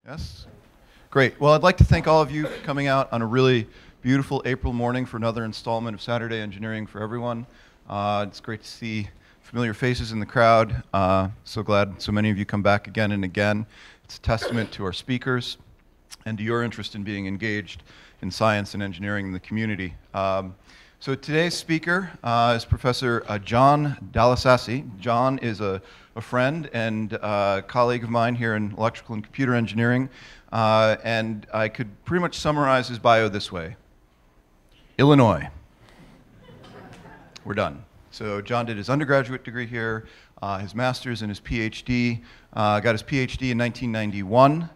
Yes? Great. Well, I'd like to thank all of you for coming out on a really beautiful April morning for another installment of Saturday Engineering for Everyone. It's great to see familiar faces in the crowd. So glad so many of you come back again and again. It's a testament to our speakers and to your interest in being engaged in science and engineering in the community. So today's speaker is Professor John Dallasassi. John is a friend and colleague of mine here in electrical and computer engineering, and I could pretty much summarize his bio this way. Illinois. We're done. So John did his undergraduate degree here, his master's and his Ph.D. Got his Ph.D. in 1991.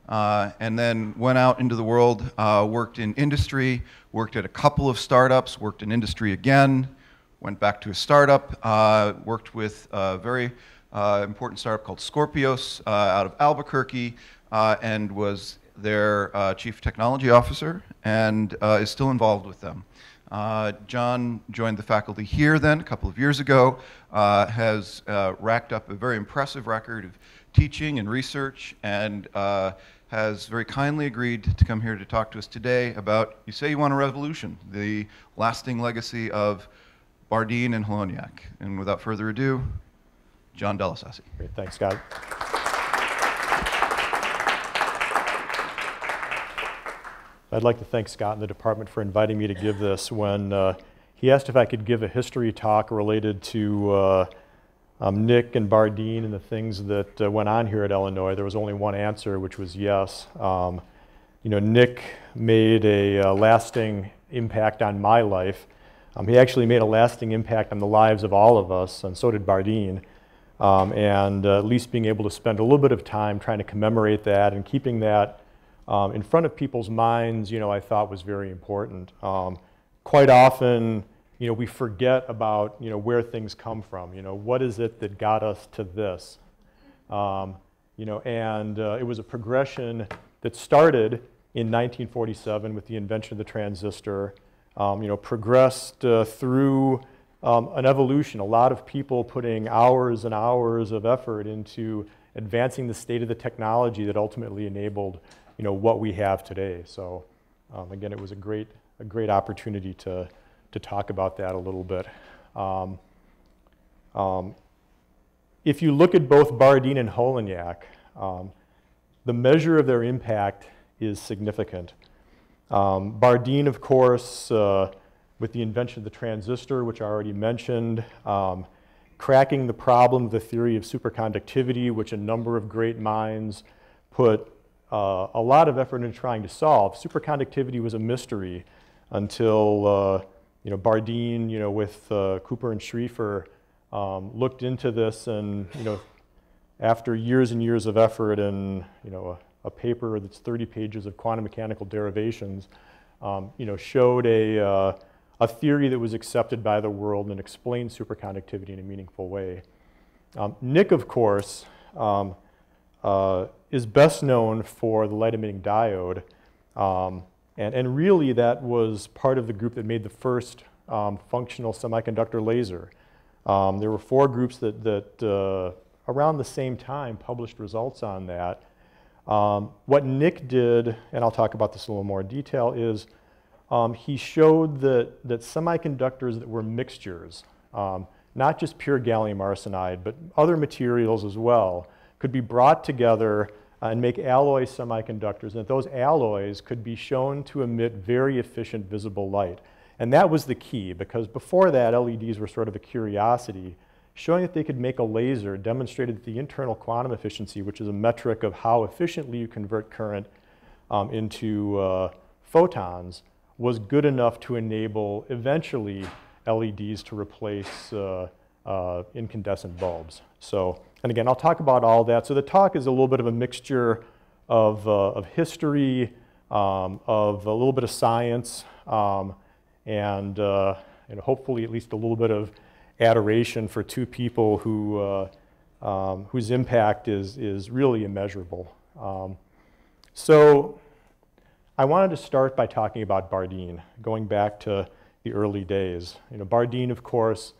And then went out into the world, worked in industry, worked at a couple of startups, worked in industry again, went back to a startup, worked with a very important startup called Scorpios out of Albuquerque, and was their chief technology officer, and is still involved with them. John joined the faculty here then a couple of years ago, has racked up a very impressive record of teaching and research, and has very kindly agreed to come here to talk to us today about, you say you want a revolution, the lasting legacy of Bardeen and Holonyak. And without further ado, John Dallasassi. Great, thanks, Scott. I'd like to thank Scott and the department for inviting me to give this. When he asked if I could give a history talk related to Nick and Bardeen and the things that went on here at Illinois, there was only one answer, which was yes. Nick made a lasting impact on my life. He actually made a lasting impact on the lives of all of us, and so did Bardeen. And at least being able to spend a little bit of time trying to commemorate that and keeping that in front of people's minds, I thought was very important. Quite often, we forget about, where things come from. What is it that got us to this? And it was a progression that started in 1947 with the invention of the transistor, progressed through an evolution, a lot of people putting hours and hours of effort into advancing the state of the technology that ultimately enabled, what we have today. So again, it was a great opportunity to talk about that a little bit. If you look at both Bardeen and Holonyak, the measure of their impact is significant. Bardeen, of course, with the invention of the transistor, which I already mentioned, cracking the problem of the theory of superconductivity, which a number of great minds put a lot of effort into trying to solve. Superconductivity was a mystery until Bardeen, with Cooper and Schrieffer, looked into this, and after years and years of effort and a paper that's 30 pages of quantum mechanical derivations, showed a theory that was accepted by the world and explained superconductivity in a meaningful way. Nick, of course, is best known for the light-emitting diode. And really, that was part of the group that made the first functional semiconductor laser. There were 4 groups that around the same time published results on that. What Nick did, and I'll talk about this in a little more detail, is he showed that semiconductors that were mixtures, not just pure gallium arsenide, but other materials as well, could be brought together and make alloy semiconductors, and that those alloys could be shown to emit very efficient visible light. And that was the key, because before that, LEDs were sort of a curiosity. Showing that they could make a laser demonstrated that the internal quantum efficiency, which is a metric of how efficiently you convert current into photons, was good enough to enable, eventually, LEDs to replace incandescent bulbs. So, and again, I'll talk about all that. So the talk is a little bit of a mixture of history, of a little bit of science, and hopefully at least a little bit of adoration for 2 people who, whose impact is really immeasurable. So I wanted to start by talking about Bardeen, going back to the early days. Bardeen, of course,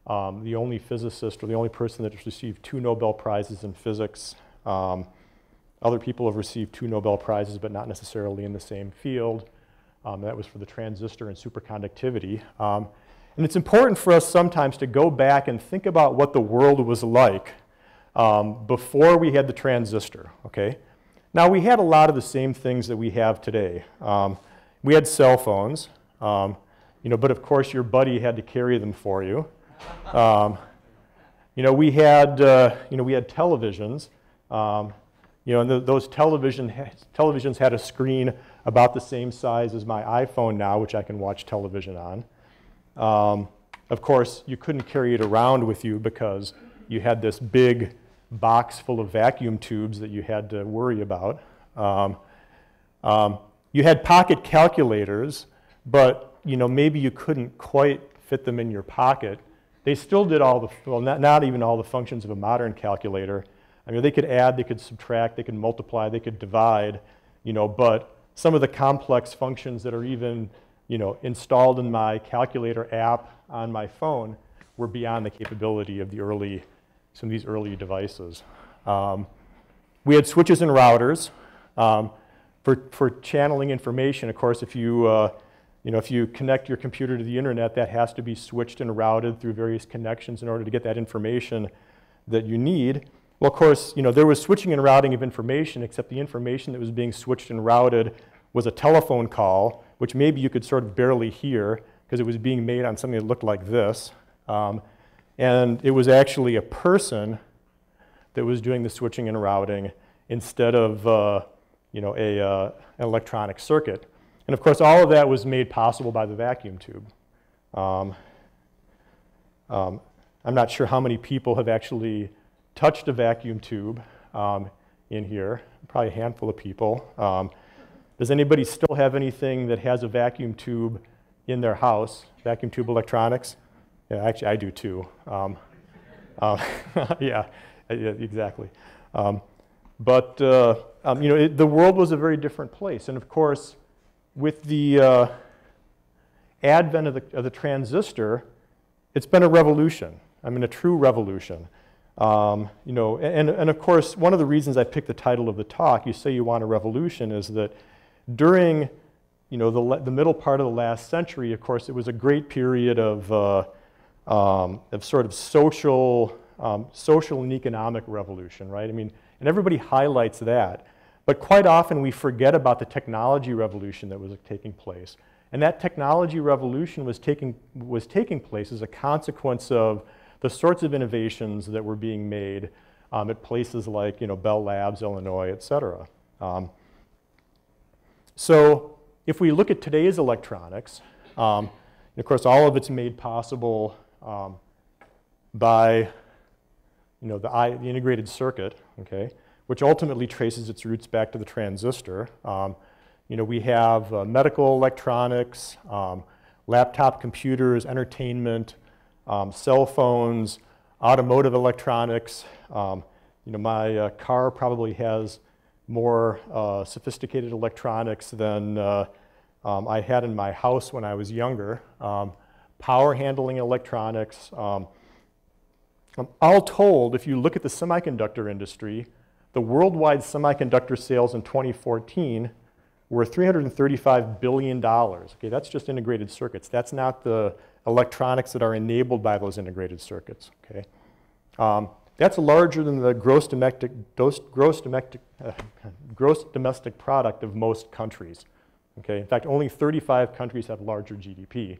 the only physicist or the only person that has received 2 Nobel Prizes in physics, Other people have received 2 Nobel Prizes, but not necessarily in the same field. That was for the transistor and superconductivity. And it's important for us sometimes to go back and think about what the world was like before we had the transistor, okay? Now, we had a lot of the same things that we have today. We had cell phones, but of course your buddy had to carry them for you. We had televisions, and those televisions had a screen about the same size as my iPhone now, which I can watch television on. Of course, you couldn't carry it around with you because you had this big box full of vacuum tubes that you had to worry about. You had pocket calculators, but maybe you couldn't quite fit them in your pocket. They still did all the, well, not even all the functions of a modern calculator. I mean, they could add, they could subtract, they could multiply, they could divide, but some of the complex functions that are even, installed in my calculator app on my phone were beyond the capability of some of these early devices. We had switches and routers for channeling information. Of course, if you connect your computer to the internet, that has to be switched and routed through various connections in order to get that information that you need. Well, of course, there was switching and routing of information, except the information that was being switched and routed was a telephone call, which maybe you could sort of barely hear because it was being made on something that looked like this. And it was actually a person that was doing the switching and routing instead of an electronic circuit. And of course, all of that was made possible by the vacuum tube. I'm not sure how many people have actually touched a vacuum tube in here, probably a handful of people. Does anybody still have anything that has a vacuum tube in their house, vacuum tube electronics? Yeah, actually I do too. Yeah, exactly. But the world was a very different place. And of course, with the advent of the transistor, it's been a revolution. I mean, a true revolution. And of course, one of the reasons I picked the title of the talk, you say you want a revolution, is that during the middle part of the last century, of course, it was a great period of sort of social and economic revolution, right? I mean, and everybody highlights that. But quite often we forget about the technology revolution that was taking place. And that technology revolution was taking place as a consequence of the sorts of innovations that were being made at places like Bell Labs, Illinois, et cetera. So if we look at today's electronics, of course all of it's made possible by the integrated circuit, okay, which ultimately traces its roots back to the transistor. We have medical electronics, laptop computers, entertainment, cell phones, automotive electronics. My car probably has more sophisticated electronics than I had in my house when I was younger. Power handling electronics. All told, if you look at the semiconductor industry, the worldwide semiconductor sales in 2014 were $335 billion. Okay, that's just integrated circuits. That's not the electronics that are enabled by those integrated circuits. Okay, that's larger than the gross domestic product of most countries. Okay, in fact, only 35 countries have larger GDP.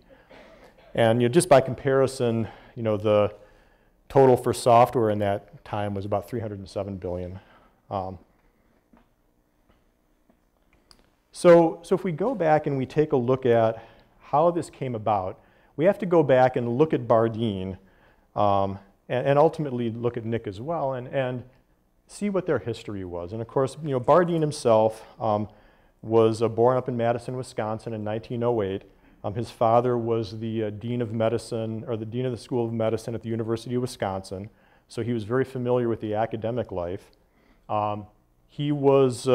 And just by comparison, the total for software in that time was about 307 billion. So if we go back and we take a look at how this came about, we have to go back and look at Bardeen and ultimately look at Nick as well and see what their history was. And of course, Bardeen himself was born up in Madison, Wisconsin in 1908. His father was the dean of medicine, or the dean of the School of Medicine at the University of Wisconsin, so he was very familiar with the academic life. He was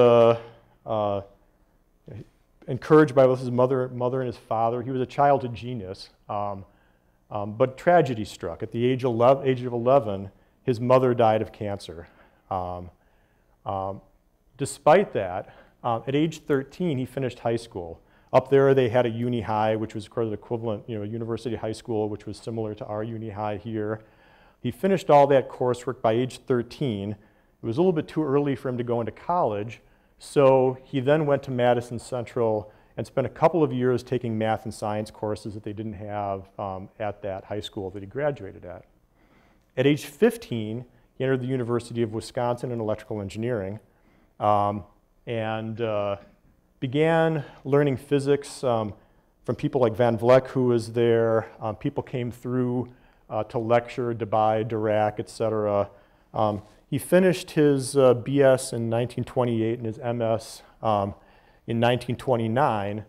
encouraged by both his mother and his father. He was a childhood genius, but tragedy struck. At the age of 11, his mother died of cancer. despite that, at age 13, he finished high school. Up there, they had a uni high, which was kind of the equivalent, a university high school, which was similar to our uni high here. He finished all that coursework by age 13. It was a little bit too early for him to go into college, so he then went to Madison Central and spent a couple of years taking math and science courses that they didn't have at that high school that he graduated at. At age 15, he entered the University of Wisconsin in electrical engineering and began learning physics from people like Van Vleck, who was there. People came through to lecture, Debye, Dirac, et cetera. He finished his BS in 1928 and his MS in 1929.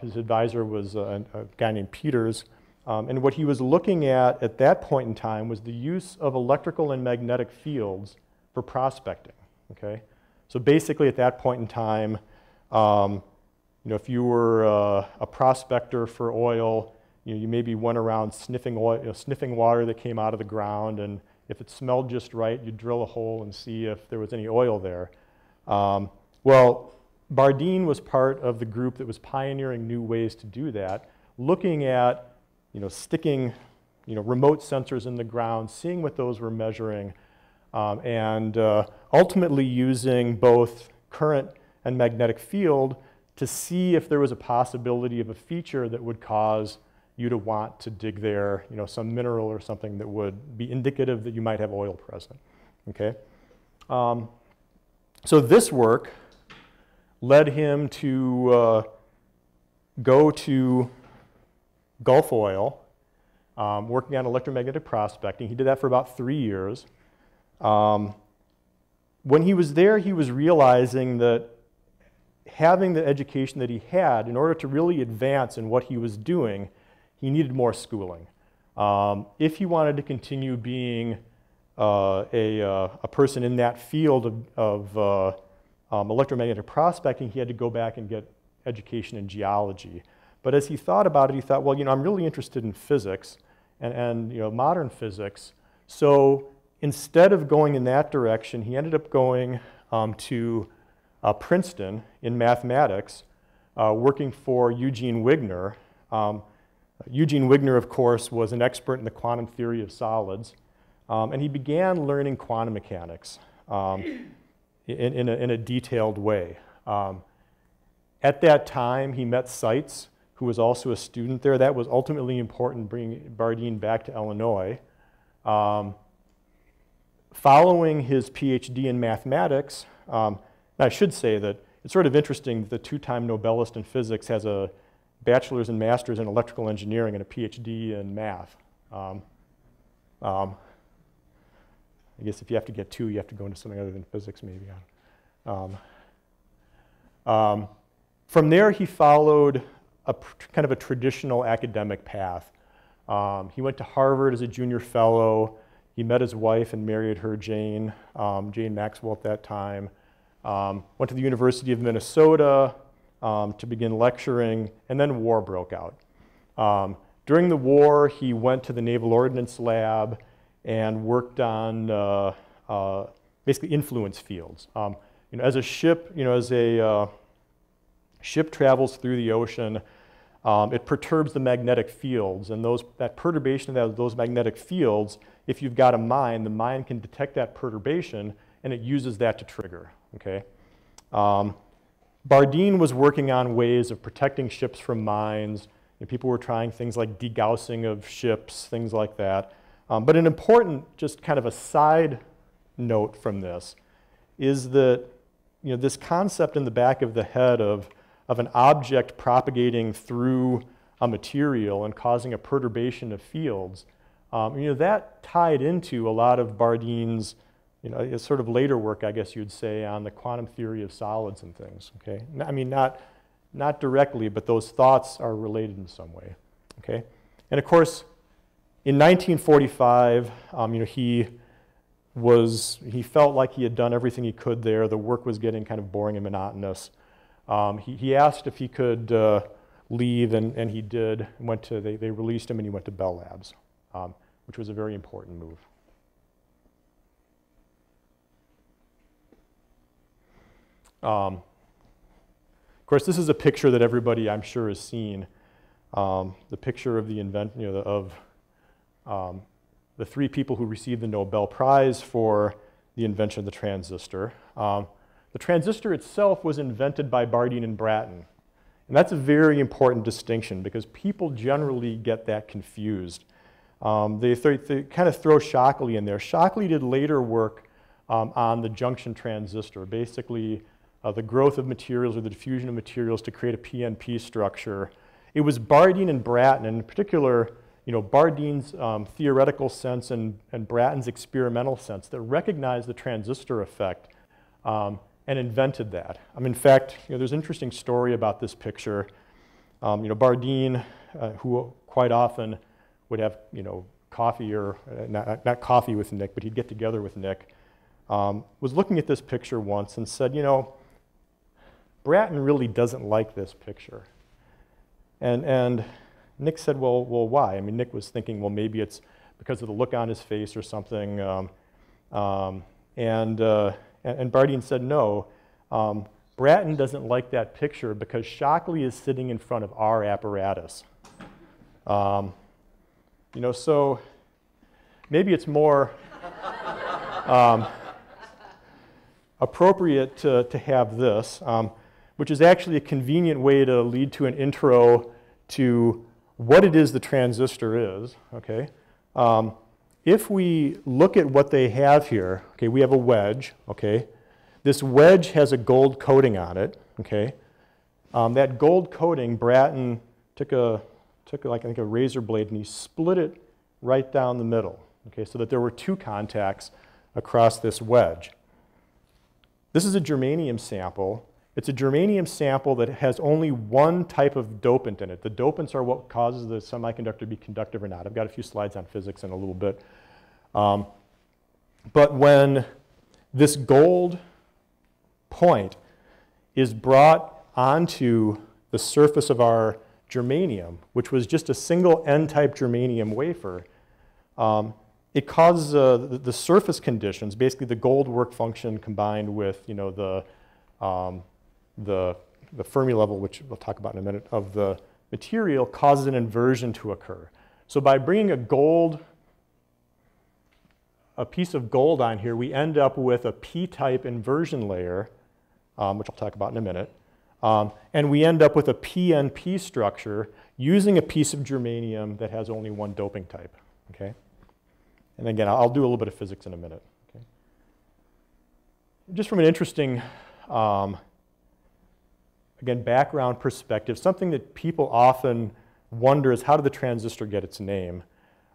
His advisor was a guy named Peters. And what he was looking at that point in time was the use of electrical and magnetic fields for prospecting. Okay? So basically at that point in time, if you were a prospector for oil, you maybe went around sniffing oil, sniffing water that came out of the ground, and if it smelled just right, you'd drill a hole and see if there was any oil there. Well, Bardeen was part of the group that was pioneering new ways to do that, looking at sticking remote sensors in the ground, seeing what those were measuring, and ultimately using both current and magnetic field to see if there was a possibility of a feature that would cause you to want to dig there, some mineral or something that would be indicative that you might have oil present. Okay? So this work led him to go to Gulf Oil, working on electromagnetic prospecting. He did that for about 3 years. When he was there, he was realizing that having the education that he had, in order to really advance in what he was doing, he needed more schooling. If he wanted to continue being a person in that field of electromagnetic prospecting, he had to go back and get education in geology. But as he thought about it, he thought, well, I'm really interested in physics and modern physics. So instead of going in that direction, he ended up going to Princeton in mathematics, working for Eugene Wigner. Eugene Wigner, of course, was an expert in the quantum theory of solids, and he began learning quantum mechanics in a detailed way. At that time, he met Seitz, who was also a student there. That was ultimately important, bringing Bardeen back to Illinois. Following his Ph.D. in mathematics, I should say that it's sort of interesting that the two-time Nobelist in physics has a bachelor's and master's in electrical engineering and a Ph.D. in math. I guess if you have to get two, you have to go into something other than physics, maybe. From there, he followed kind of a traditional academic path. He went to Harvard as a junior fellow. He met his wife and married her, Jane Maxwell at that time. Went to the University of Minnesota to begin lecturing, and then war broke out. During the war, he went to the Naval Ordnance Lab and worked on basically influence fields. As a ship, ship travels through the ocean, it perturbs the magnetic fields, and that perturbation of those magnetic fields, if you've got a mine, the mine can detect that perturbation, and it uses that to trigger. Okay? Bardeen was working on ways of protecting ships from mines. People were trying things like degaussing of ships, things like that. But an important, just kind of a side note from this, is that this concept in the back of the head of an object propagating through a material and causing a perturbation of fields, that tied into a lot of Bardeen's sort of later work, I guess you'd say, on the quantum theory of solids and things. Okay, I mean not directly, but those thoughts are related in some way. Okay, and of course, in 1945, he felt like he had done everything he could there. The work was getting kind of boring and monotonous. He asked if he could leave, and he did. They released him, and he went to Bell Labs, which was a very important move. Of course, this is a picture that everybody, I'm sure, has seen. The picture of the the three people who received the Nobel Prize for the invention of the transistor. The transistor itself was invented by Bardeen and Brattain. And that's a very important distinction because people generally get that confused. They kind of throw Shockley in there. Shockley did later work on the junction transistor, basically the growth of materials or the diffusion of materials to create a PNP structure. It was Bardeen and Brattain, and in particular, Bardeen's theoretical sense and Bratton's experimental sense that recognized the transistor effect and invented that. In fact, there's an interesting story about this picture. Bardeen, who quite often would have, coffee or not coffee with Nick, but he'd get together with Nick, was looking at this picture once and said, Brattain really doesn't like this picture. And Nick said, well, why? Nick was thinking, well, maybe it's because of the look on his face or something. And Bardeen said, no, Brattain doesn't like that picture because Shockley is sitting in front of our apparatus. So maybe it's more appropriate to have this, which is actually a convenient way to lead to an intro to what it is the transistor is, okay? If we look at what they have here, okay, we have a wedge, okay? This wedge has a gold coating on it, okay? That gold coating, Brattain took like, I think, a razor blade and he split it right down the middle, okay, so that there were two contacts across this wedge. This is a germanium sample. It's a germanium sample that has only one type of dopant in it. The dopants are what causes the semiconductor to be conductive or not. I've got a few slides on physics in a little bit. But when this gold point is brought onto the surface of our germanium, which was just a single N-type germanium wafer, it causes the surface conditions, basically the gold work function combined with the Fermi level, which we'll talk about in a minute, of the material, causes an inversion to occur. So by bringing a piece of gold on here, we end up with a p-type inversion layer, which I'll talk about in a minute. And we end up with a PNP structure using a piece of germanium that has only one doping type, okay? And again, I'll do a little bit of physics in a minute, okay? Just from an interesting, again, background perspective, something that people often wonder is how did the transistor get its name?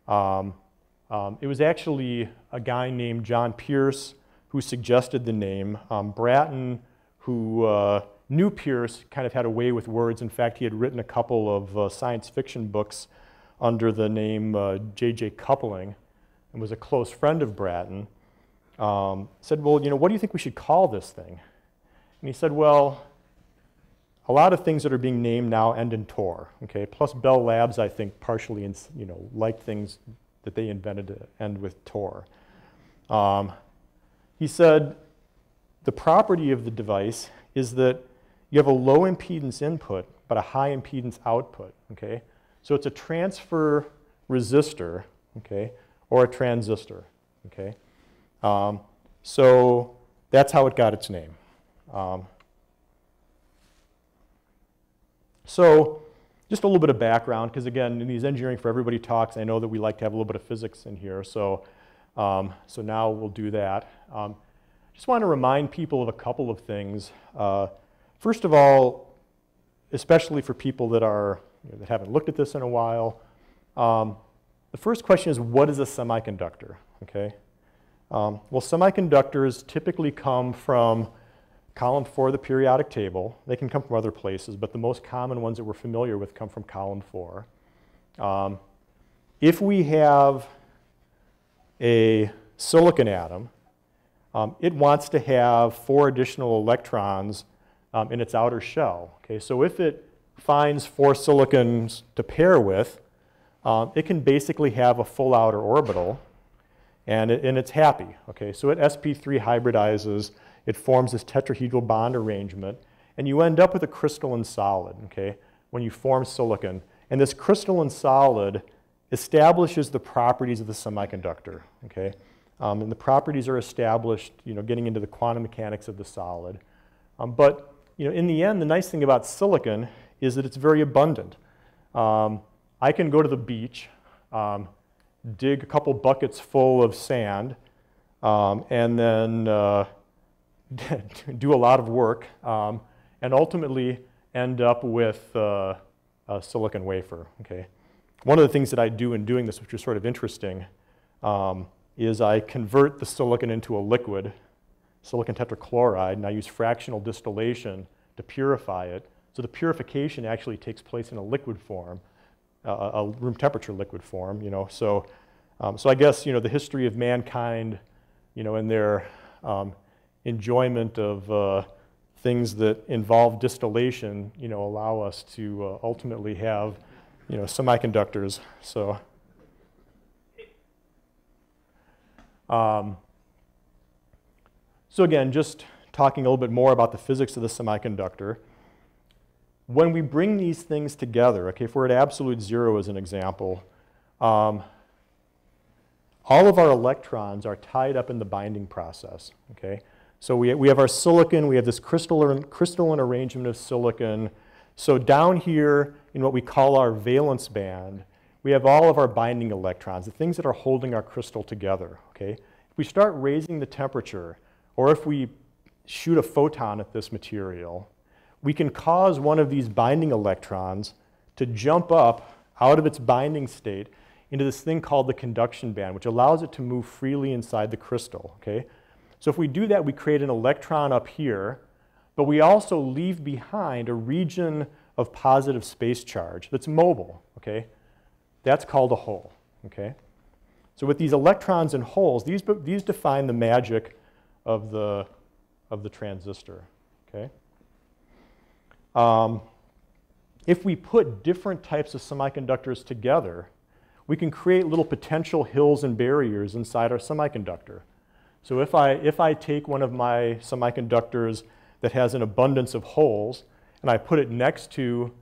It was actually a guy named John Pierce who suggested the name. Brattain, who knew Pierce, kind of had a way with words. In fact, he had written a couple of science fiction books under the name J.J. Coupling and was a close friend of Brattain. Said, well, what do you think we should call this thing? And he said, well, a lot of things that are being named now end in Tor, okay? Plus Bell Labs, I think, partially, liked things that they invented to end with Tor. He said, the property of the device is that you have a low impedance input, but a high impedance output, okay? So it's a transfer resistor, okay, or a transistor, okay? So that's how it got its name. So just a little bit of background, because again, in these Engineering for Everybody talks, I know that we like to have a little bit of physics in here, so now we'll do that. Just want to remind people of a couple of things. First of all, especially for people that that haven't looked at this in a while, the first question is, what is a semiconductor? Okay. Well, semiconductors typically come from column 4 of the periodic table. They can come from other places, but the most common ones that we're familiar with come from column 4. If we have a silicon atom, it wants to have 4 additional electrons in its outer shell. Okay, so if it finds 4 silicons to pair with, it can basically have a full outer orbital, and it's happy. Okay, so it sp3 hybridizes It forms this tetrahedral bond arrangement, and you end up with a crystalline solid, okay, when you form silicon. And this crystalline solid establishes the properties of the semiconductor, okay? And the properties are established, getting into the quantum mechanics of the solid. But in the end, the nice thing about silicon is that it's very abundant. I can go to the beach, dig a couple buckets full of sand, and then do a lot of work, and ultimately end up with a silicon wafer, okay? One of the things that I do in doing this, which is sort of interesting, is I convert the silicon into a liquid, silicon tetrachloride, and I use fractional distillation to purify it. So the purification actually takes place in a liquid form, a room temperature liquid form, So I guess, the history of mankind, and their enjoyment of things that involve distillation, allow us to ultimately have, semiconductors. So, so again, just talking a little bit more about the physics of the semiconductor. When we bring these things together, okay, if we're at absolute zero as an example, all of our electrons are tied up in the binding process, okay? So we have our silicon, we have this crystalline arrangement of silicon. So down here in what we call our valence band, we have all of our binding electrons, the things that are holding our crystal together, okay? If we start raising the temperature, or if we shoot a photon at this material, we can cause one of these binding electrons to jump up out of its binding state into this thing called the conduction band, which allows it to move freely inside the crystal, okay? So if we do that, we create an electron up here, but we also leave behind a region of positive space charge that's mobile, okay? That's called a hole, okay? So with these electrons and holes, these define the magic of the transistor, okay? If we put different types of semiconductors together, we can create little potential hills and barriers inside our semiconductor. So if I take one of my semiconductors that has an abundance of holes, and I put it next to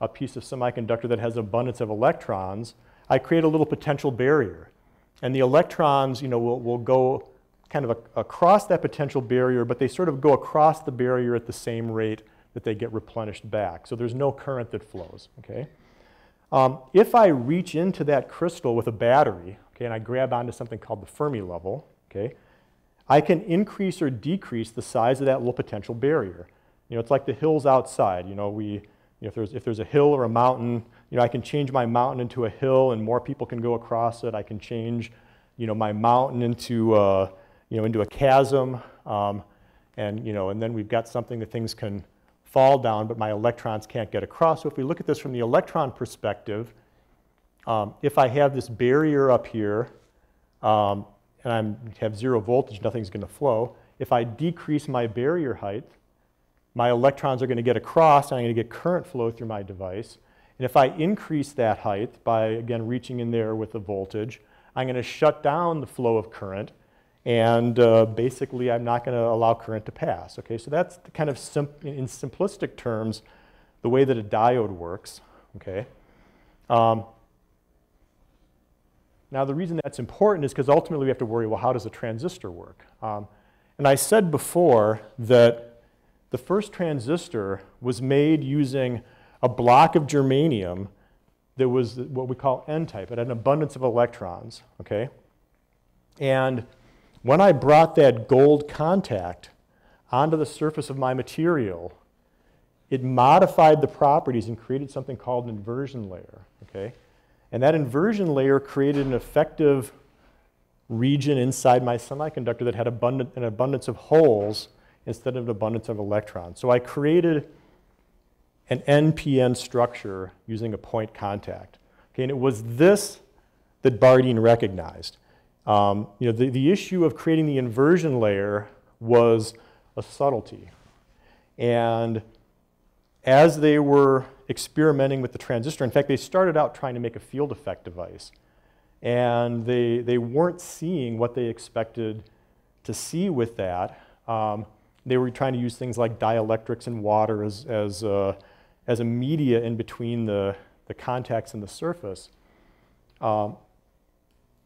a piece of semiconductor that has abundance of electrons, I create a little potential barrier. And the electrons, will go kind of across that potential barrier, but they sort of go across the barrier at the same rate that they get replenished back. So there's no current that flows, okay? If I reach into that crystal with a battery, okay, and I grab onto something called the Fermi level, okay, I can increase or decrease the size of that little potential barrier. It's like the hills outside. If there's a hill or a mountain, I can change my mountain into a hill and more people can go across it. I can change, my mountain into a chasm, and then we've got something that things can fall down, but my electrons can't get across. So if we look at this from the electron perspective, if I have this barrier up here, and I have zero voltage, nothing's going to flow. If I decrease my barrier height, my electrons are going to get across, and I'm going to get current flow through my device. And if I increase that height by, again, reaching in there with the voltage, I'm going to shut down the flow of current, and basically I'm not going to allow current to pass. Okay, so that's the kind of, in simplistic terms, the way that a diode works. Okay. Now the reason that's important is because ultimately we have to worry, well, how does a transistor work? And I said before that the first transistor was made using a block of germanium that was what we call N-type. It had an abundance of electrons, okay? And when I brought that gold contact onto the surface of my material, it modified the properties and created something called an inversion layer, okay? And that inversion layer created an effective region inside my semiconductor that had an abundance of holes instead of an abundance of electrons. So I created an NPN structure using a point contact. Okay, and it was this that Bardeen recognized. The issue of creating the inversion layer was a subtlety. And as they were experimenting with the transistor, in fact, they started out trying to make a field effect device. And they weren't seeing what they expected to see with that. They were trying to use things like dielectrics and water as a media in between the contacts and the surface.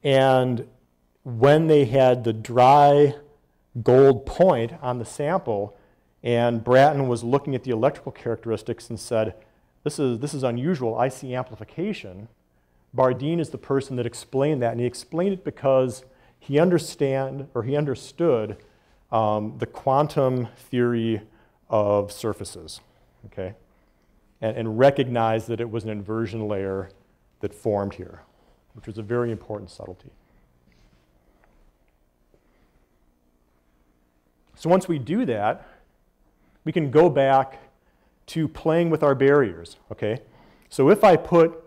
And when they had the dry gold point on the sample, and Bratton was looking at the electrical characteristics and said, this is unusual, I see amplification. Bardeen is the person that explained that, and he explained it because he understood the quantum theory of surfaces, okay? And recognized that it was an inversion layer that formed here, which was a very important subtlety. So once we do that, we can go back to playing with our barriers, okay? So if I put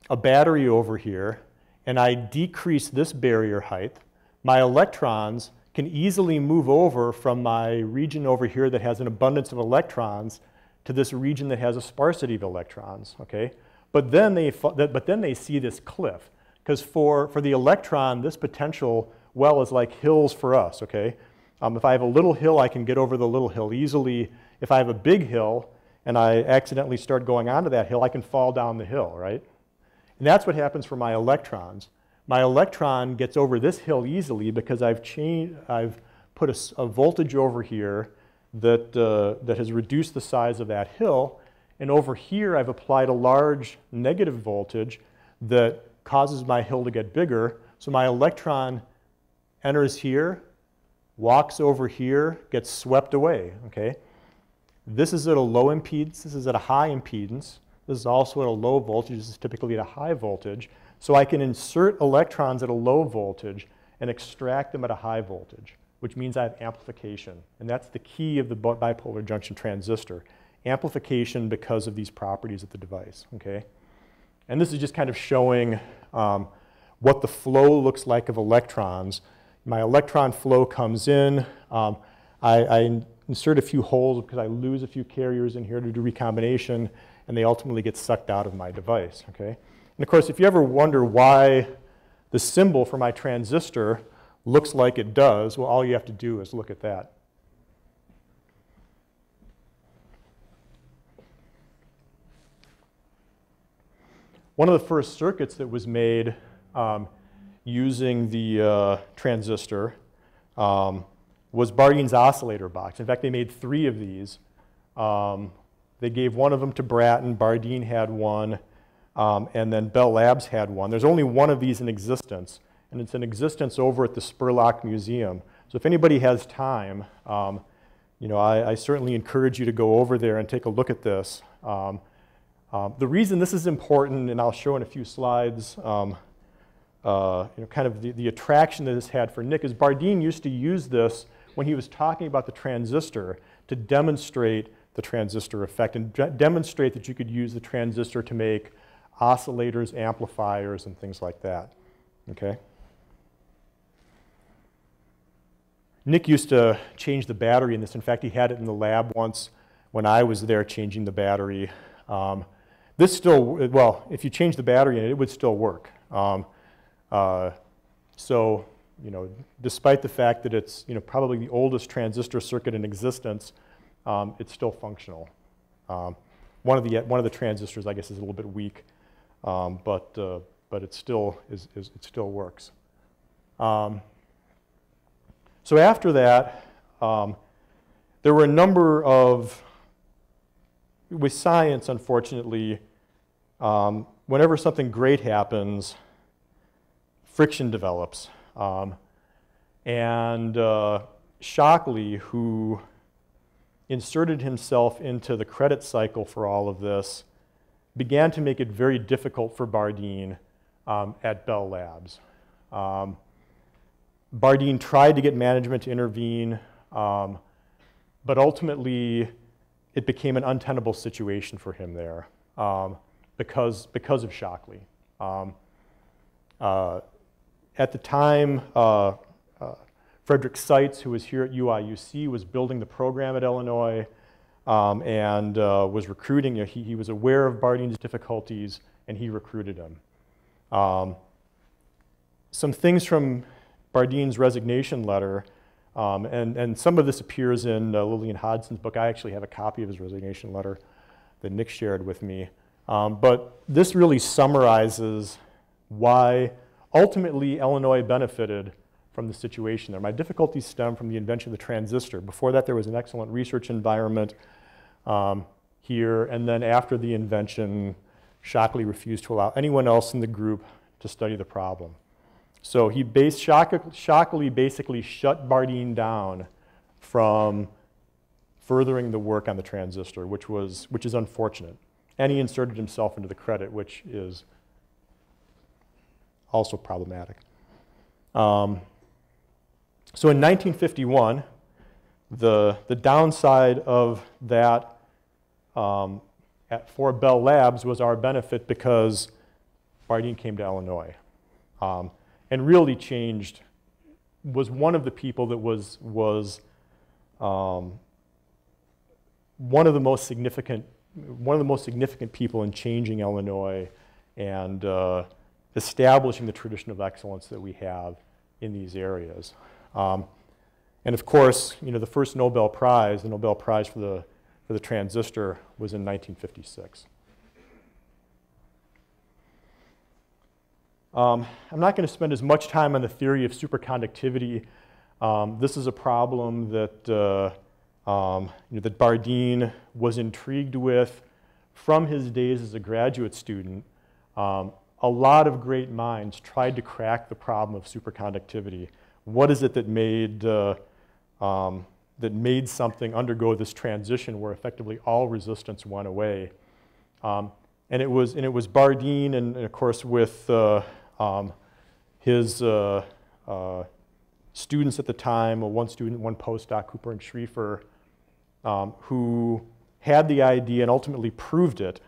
a battery over here and I decrease this barrier height, my electrons can easily move over from my region over here that has an abundance of electrons to this region that has a sparsity of electrons, okay? But then they see this cliff, because for the electron, this potential well is like hills for us, okay? If I have a little hill, I can get over the little hill easily. If I have a big hill and I accidentally start going onto that hill, I can fall down the hill, right? And that's what happens for my electrons. My electron gets over this hill easily because I've put a voltage over here that has reduced the size of that hill. And over here, I've applied a large negative voltage that causes my hill to get bigger. So my electron enters here, walks over here, gets swept away, okay? This is at a low impedance, this is at a high impedance. This is also at a low voltage, this is typically at a high voltage. So I can insert electrons at a low voltage and extract them at a high voltage, which means I have amplification. And that's the key of the bipolar junction transistor. Amplification because of these properties of the device, okay? And this is just kind of showing what the flow looks like of electrons. My electron flow comes in. I insert a few holes because I lose a few carriers in here to do recombination, and they ultimately get sucked out of my device, okay? And of course, if you ever wonder why the symbol for my transistor looks like it does, well, all you have to do is look at that. One of the first circuits that was made using the transistor was Bardeen's oscillator box. In fact, they made 3 of these. They gave one of them to Bratton, Bardeen had one, and then Bell Labs had one. There's only one of these in existence, and it's in existence over at the Spurlock Museum. So if anybody has time, you know, I certainly encourage you to go over there and take a look at this. The reason this is important, and I'll show in a few slides, you know, kind of the attraction that this had for Nick, is Bardeen used to use this when he was talking about the transistor to demonstrate the transistor effect and demonstrate that you could use the transistor to make oscillators, amplifiers, and things like that, okay? Nick used to change the battery in this. In fact, he had it in the lab once when I was there changing the battery. This still, well, if you change the battery in it, it would still work. So, you know, despite the fact that it's, you know, probably the oldest transistor circuit in existence, it's still functional. One of the transistors, I guess, is a little bit weak, but it still it still works. So after that, there were a number of, with science, unfortunately, whenever something great happens, friction develops. And Shockley, who inserted himself into the credit cycle for all of this, began to make it very difficult for Bardeen at Bell Labs. Bardeen tried to get management to intervene, but ultimately it became an untenable situation for him there because of Shockley. At the time, Frederick Seitz, who was here at UIUC, was building the program at Illinois and was recruiting. You know, he was aware of Bardeen's difficulties, and he recruited him. Some things from Bardeen's resignation letter. And some of this appears in Lillian Hodgson's book. I actually have a copy of his resignation letter that Nick shared with me. But this really summarizes why ultimately Illinois benefited from the situation there. My difficulties stem from the invention of the transistor. Before that, there was an excellent research environment here, and then after the invention, Shockley refused to allow anyone else in the group to study the problem. So Shockley basically shut Bardeen down from furthering the work on the transistor, which is unfortunate. And he inserted himself into the credit, which is also problematic. So in 1951, the downside of that for Bell Labs was our benefit because Bardeen came to Illinois and really changed, was one of the people that was one of the most significant people in changing Illinois and establishing the tradition of excellence that we have in these areas. And of course, the first Nobel Prize, the Nobel Prize for the transistor, was in 1956. I'm not going to spend as much time on the theory of superconductivity. This is a problem that that Bardeen was intrigued with from his days as a graduate student. A lot of great minds tried to crack the problem of superconductivity. What is it that made something undergo this transition where effectively all resistance went away? And it was Bardeen, and of course with his students at the time, one student, one postdoc, Cooper and Schriefer, who had the idea and ultimately proved it,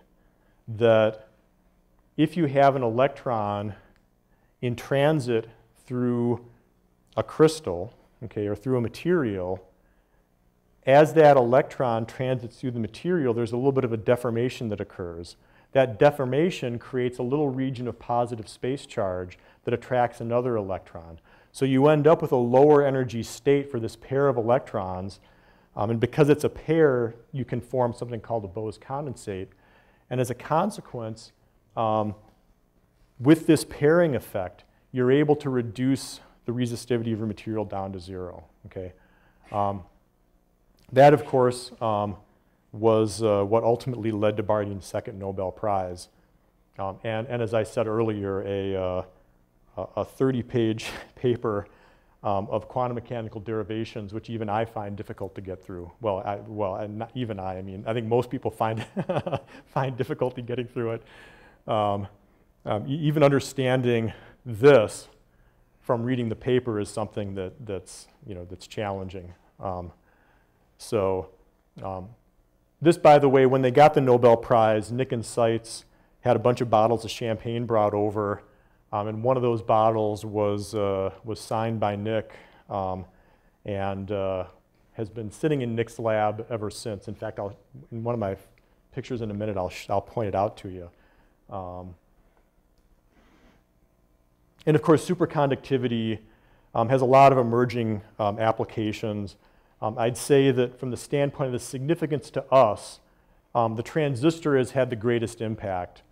that if you have an electron in transit through a crystal, okay, or through a material, as that electron transits through the material, there's a little bit of a deformation that occurs. That deformation creates a little region of positive space charge that attracts another electron. So you end up with a lower energy state for this pair of electrons, and because it's a pair, you can form something called a Bose condensate. And as a consequence, with this pairing effect, you're able to reduce the resistivity of your material down to 0. Okay? That, of course, was what ultimately led to Bardeen's second Nobel Prize. And as I said earlier, a 30-page paper of quantum mechanical derivations, which even I find difficult to get through. Not even I mean, I think most people find difficulty getting through it. Even understanding this from reading the paper is something that's challenging. This, by the way, when they got the Nobel Prize, Nick and Seitz had a bunch of bottles of champagne brought over, and one of those bottles was signed by Nick and has been sitting in Nick's lab ever since. In fact, in one of my pictures in a minute, I'll point it out to you. And of course, superconductivity has a lot of emerging applications. I'd say that from the standpoint of the significance to us, the transistor has had the greatest impact.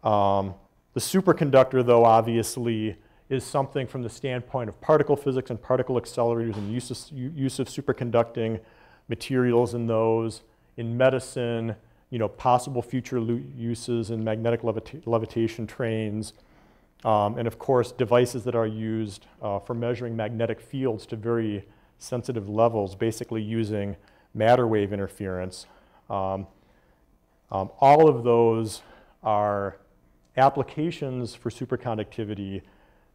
The superconductor, though, obviously, is something from the standpoint of particle physics and particle accelerators and use of superconducting materials in those, in medicine, possible future uses in magnetic levitation trains, and of course, devices that are used for measuring magnetic fields to very sensitive levels, basically using matter wave interference. All of those are applications for superconductivity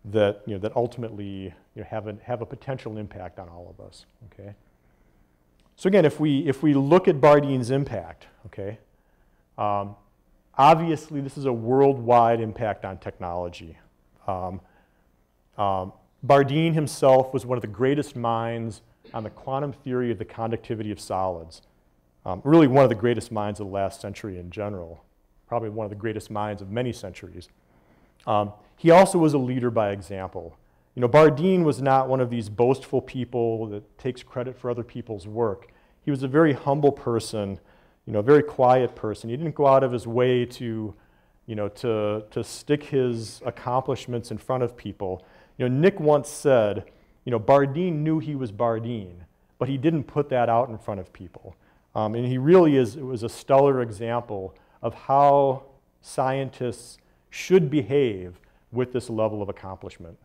that ultimately have a potential impact on all of us. Okay. So again, if we look at Bardeen's impact, okay, obviously this is a worldwide impact on technology. Bardeen himself was one of the greatest minds on the quantum theory of the conductivity of solids. Really one of the greatest minds of the last century in general. Probably one of the greatest minds of many centuries. He also was a leader by example. You know, Bardeen was not one of these boastful people that takes credit for other people's work. He was a very humble person, you know, a very quiet person. He didn't go out of his way to, you know, to stick his accomplishments in front of people. You know, Nick once said, you know, Bardeen knew he was Bardeen, but he didn't put that out in front of people. And he really was a stellar example of how scientists should behave with this level of accomplishment.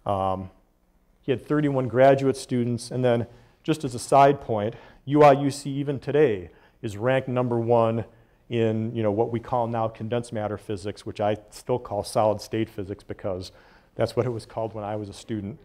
He had 31 graduate students, and then just as a side point, UIUC even today is ranked #1 in, you know, what we call now condensed matter physics, which I still call solid state physics because that's what it was called when I was a student.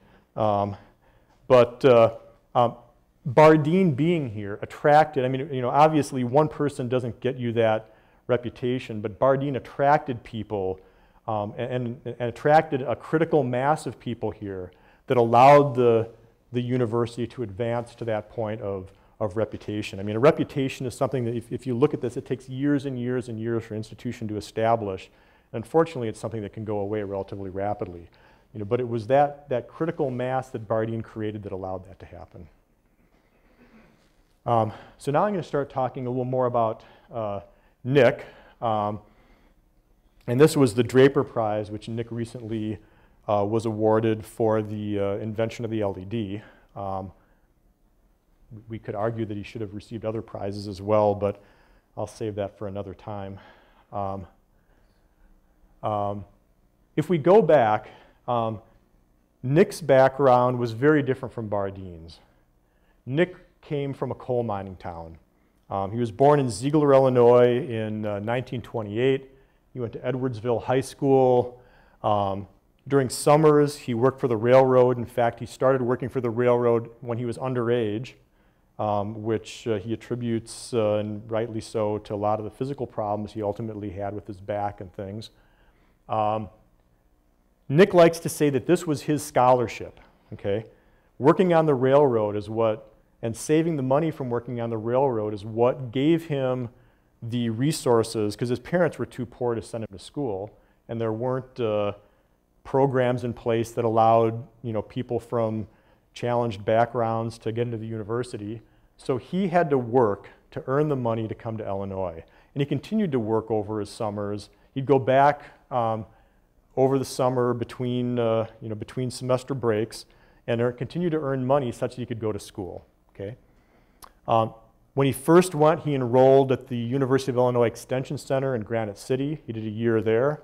Bardeen being here attracted, I mean, you know, obviously one person doesn't get you that reputation, but Bardeen attracted people and attracted a critical mass of people here that allowed the university to advance to that point of reputation. I mean, a reputation is something that if you look at this, it takes years and years and years for an institution to establish. Unfortunately, it's something that can go away relatively rapidly. You know, but it was that critical mass that Bardeen created that allowed that to happen. So now I'm going to start talking a little more about Nick. And this was the Draper Prize, which Nick recently was awarded for the invention of the LED. We could argue that he should have received other prizes as well, but I'll save that for another time. If we go back, Nick's background was very different from Bardeen's. Nick came from a coal mining town. He was born in Ziegler, Illinois in 1928. He went to Edwardsville High School. During summers, he worked for the railroad. In fact, he started working for the railroad when he was underage, which he attributes, and rightly so, to a lot of the physical problems he ultimately had with his back and things. Nick likes to say that this was his scholarship, okay? Working on the railroad is what, and saving the money from working on the railroad is what gave him the resources, because his parents were too poor to send him to school, and there weren't programs in place that allowed, you know, people from challenged backgrounds to get into the university. So he had to work to earn the money to come to Illinois. And he continued to work over his summers. He'd go back over the summer between, you know, between semester breaks and continue to earn money such that he could go to school. Okay? When he first went, he enrolled at the University of Illinois Extension Center in Granite City. He did a year there.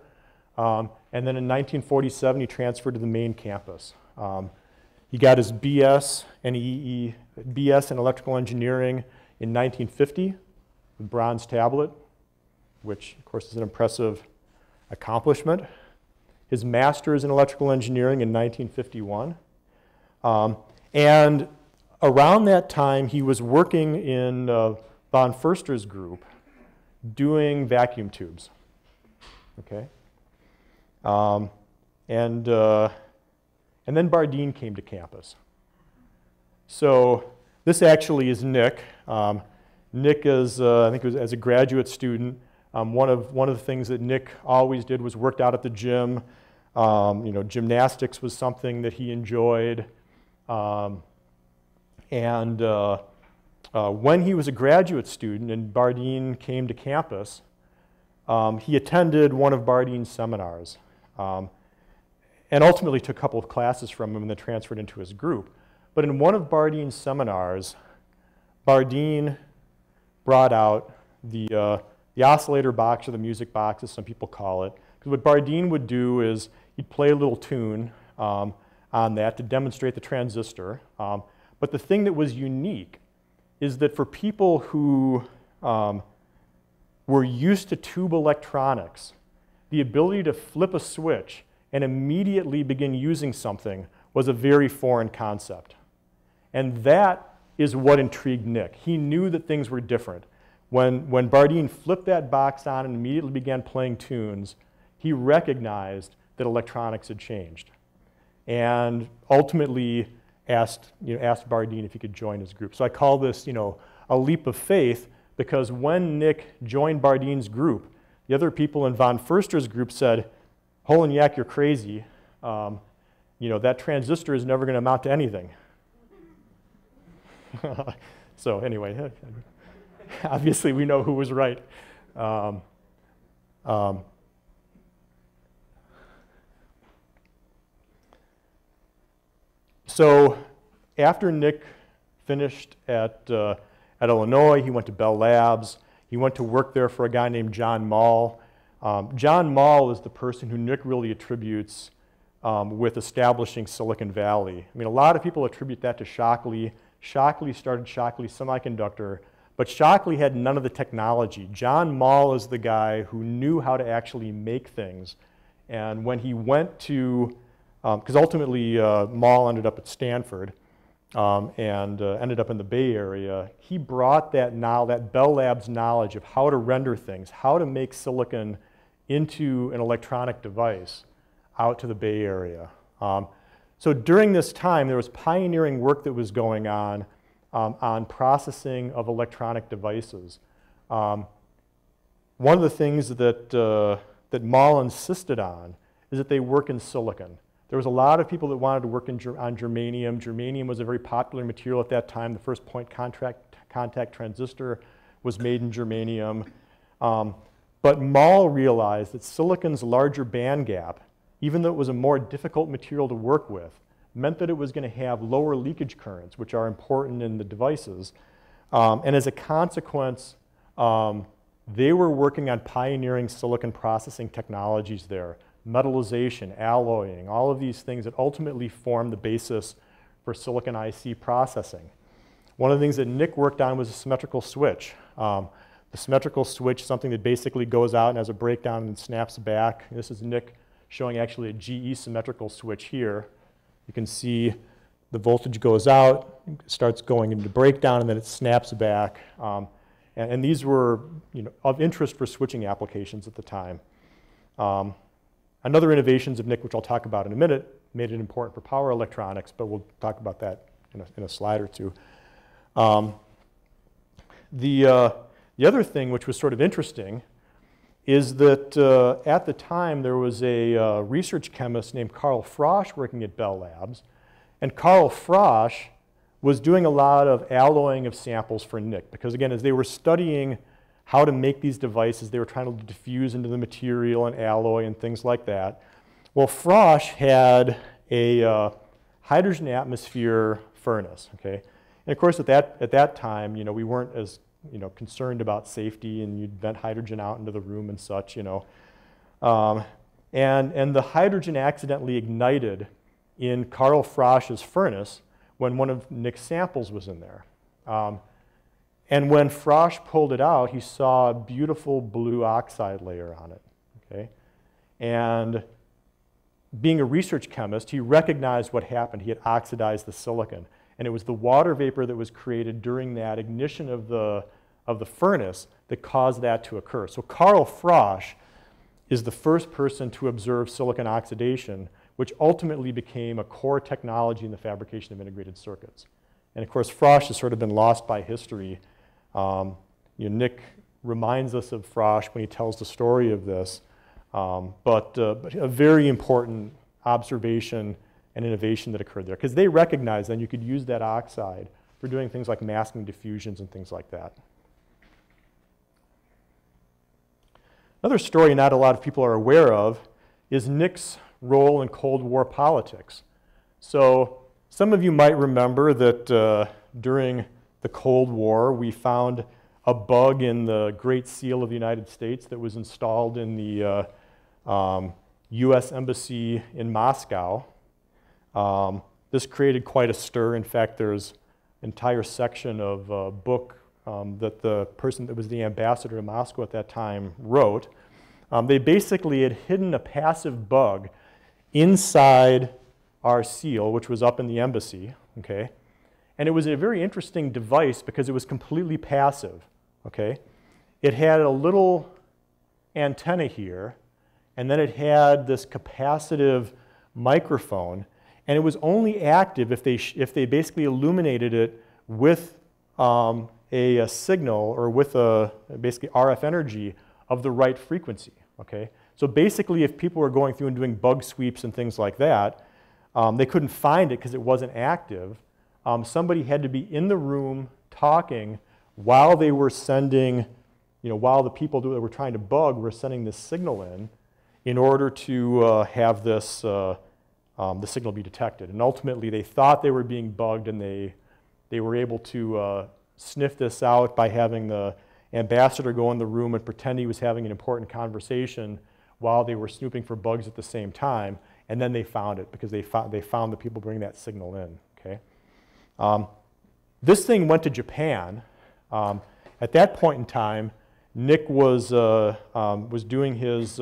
And then in 1947, he transferred to the main campus. He got his BS in electrical engineering in 1950, the bronze tablet, which of course is an impressive accomplishment. His master's in electrical engineering in 1951. And around that time, he was working in von Furster's group doing vacuum tubes. Okay? And then Bardeen came to campus. So this actually is Nick. Nick is, I think, as a graduate student, one of the things that Nick always did was worked out at the gym. You know, gymnastics was something that he enjoyed. When he was a graduate student and Bardeen came to campus, he attended one of Bardeen's seminars. And ultimately took a couple of classes from him and then transferred into his group. But in one of Bardeen's seminars, Bardeen brought out the oscillator box, or the music box, as some people call it. Because what Bardeen would do is he'd play a little tune on that to demonstrate the transistor. But the thing that was unique is that for people who were used to tube electronics, the ability to flip a switch and immediately begin using something was a very foreign concept. And that is what intrigued Nick. He knew that things were different. When Bardeen flipped that box on and immediately began playing tunes, he recognized that electronics had changed. And ultimately asked Bardeen if he could join his group. So I call this, you know, a leap of faith, because when Nick joined Bardeen's group, the other people in von Furster's group said, "Holonyak, you're crazy." that transistor is never going to amount to anything. So anyway, obviously we know who was right. So after Nick finished at Illinois, he went to Bell Labs. He went to work there for a guy named John Mall. John Mall is the person who Nick really attributes with establishing Silicon Valley. I mean, a lot of people attribute that to Shockley. Shockley started Shockley Semiconductor, but Shockley had none of the technology. John Mall is the guy who knew how to actually make things. And when he went to, because ultimately Mall ended up at Stanford and ended up in the Bay Area, he brought that Bell Labs knowledge of how to render things, how to make silicon into an electronic device out to the Bay Area. So during this time, there was pioneering work that was going on processing of electronic devices. One of the things that Mall insisted on is that they work in silicon. There was a lot of people that wanted to work on germanium. Germanium was a very popular material at that time. The first point contact transistor was made in germanium. But Mall realized that silicon's larger band gap, even though it was a more difficult material to work with, meant that it was going to have lower leakage currents, which are important in the devices. And as a consequence, they were working on pioneering silicon processing technologies there, metallization, alloying, all of these things that ultimately form the basis for silicon IC processing. One of the things that Nick worked on was a symmetrical switch. The symmetrical switch, something that basically goes out and has a breakdown and snaps back. This is Nick showing actually a GE symmetrical switch here. You can see the voltage goes out, starts going into breakdown, and then it snaps back. And these were of interest for switching applications at the time. Another innovations of Nick, which I'll talk about in a minute, made it important for power electronics, but we'll talk about that in a slide or two. The other thing which was sort of interesting is that at the time there was a research chemist named Carl Frosch working at Bell Labs, and Carl Frosch was doing a lot of alloying of samples for Nick, because again, as they were studying how to make these devices, they were trying to diffuse into the material and alloy and things like that. Well, Frosch had a hydrogen atmosphere furnace, okay? And of course, at that time, we weren't as concerned about safety, and you'd vent hydrogen out into the room and such, and the hydrogen accidentally ignited in Carl Frosch's furnace when one of Nick's samples was in there. And when Frosch pulled it out, he saw a beautiful blue oxide layer on it, okay? And being a research chemist, he recognized what happened. He had oxidized the silicon. And it was the water vapor that was created during that ignition of the furnace that caused that to occur. So Carl Frosch is the first person to observe silicon oxidation, which ultimately became a core technology in the fabrication of integrated circuits. And of course, Frosch has sort of been lost by history. Nick reminds us of Frosch when he tells the story of this, but a very important observation and innovation that occurred there, because they recognized then you could use that oxide for doing things like masking diffusions and things like that. Another story not a lot of people are aware of is Nick's role in Cold War politics. So some of you might remember that during the Cold War, we found a bug in the Great Seal of the United States that was installed in the US Embassy in Moscow. This created quite a stir. In fact, there's an entire section of a book that the person that was the ambassador to Moscow at that time wrote. They basically had hidden a passive bug inside our seal, which was up in the embassy, okay? And it was a very interesting device because it was completely passive, okay? It had a little antenna here, and then it had this capacitive microphone, and it was only active if they basically illuminated it with a signal or with basically RF energy of the right frequency, okay? So basically, if people were going through and doing bug sweeps and things like that, They couldn't find it because it wasn't active. Somebody had to be in the room talking while they were sending, while the people that were trying to bug were sending this signal in order to have this, the signal be detected. And ultimately, they thought they were being bugged, and they were able to sniff this out by having the ambassador go in the room and pretend he was having an important conversation while they were snooping for bugs at the same time. And then they found it because they found the people bringing that signal in. Okay. This thing went to Japan. At that point in time, Nick was doing his,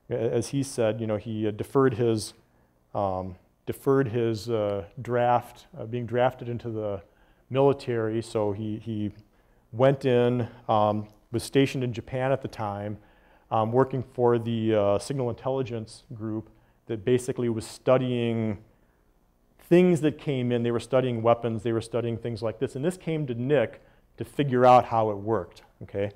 as he said, he deferred his draft, being drafted into the military. So he went in, was stationed in Japan at the time, working for the signal intelligence group that basically was studying things that came in. They were studying weapons, they were studying things like this. And this came to Nick to figure out how it worked, okay?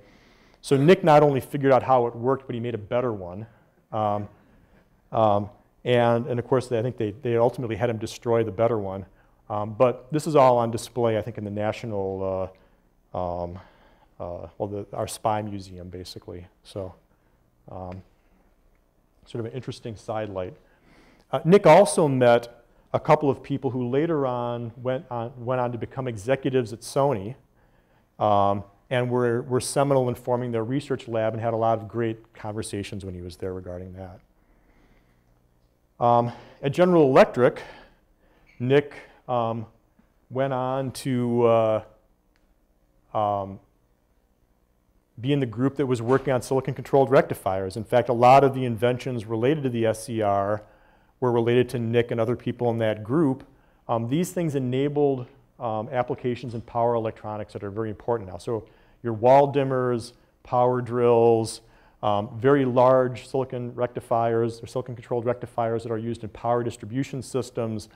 So Nick not only figured out how it worked, but he made a better one. And of course, I think they ultimately had him destroy the better one. But this is all on display, I think, in the National, our spy museum, basically. So sort of an interesting sidelight. Nick also met a couple of people who later on went on to become executives at Sony, and were seminal in forming their research lab, and had a lot of great conversations when he was there regarding that. At General Electric, Nick went on to be in the group that was working on silicon-controlled rectifiers. In fact, a lot of the inventions related to the SCR were related to Nick and other people in that group. These things enabled applications in power electronics that are very important now. So your wall dimmers, power drills, very large silicon rectifiers or silicon-controlled rectifiers that are used in power distribution systems.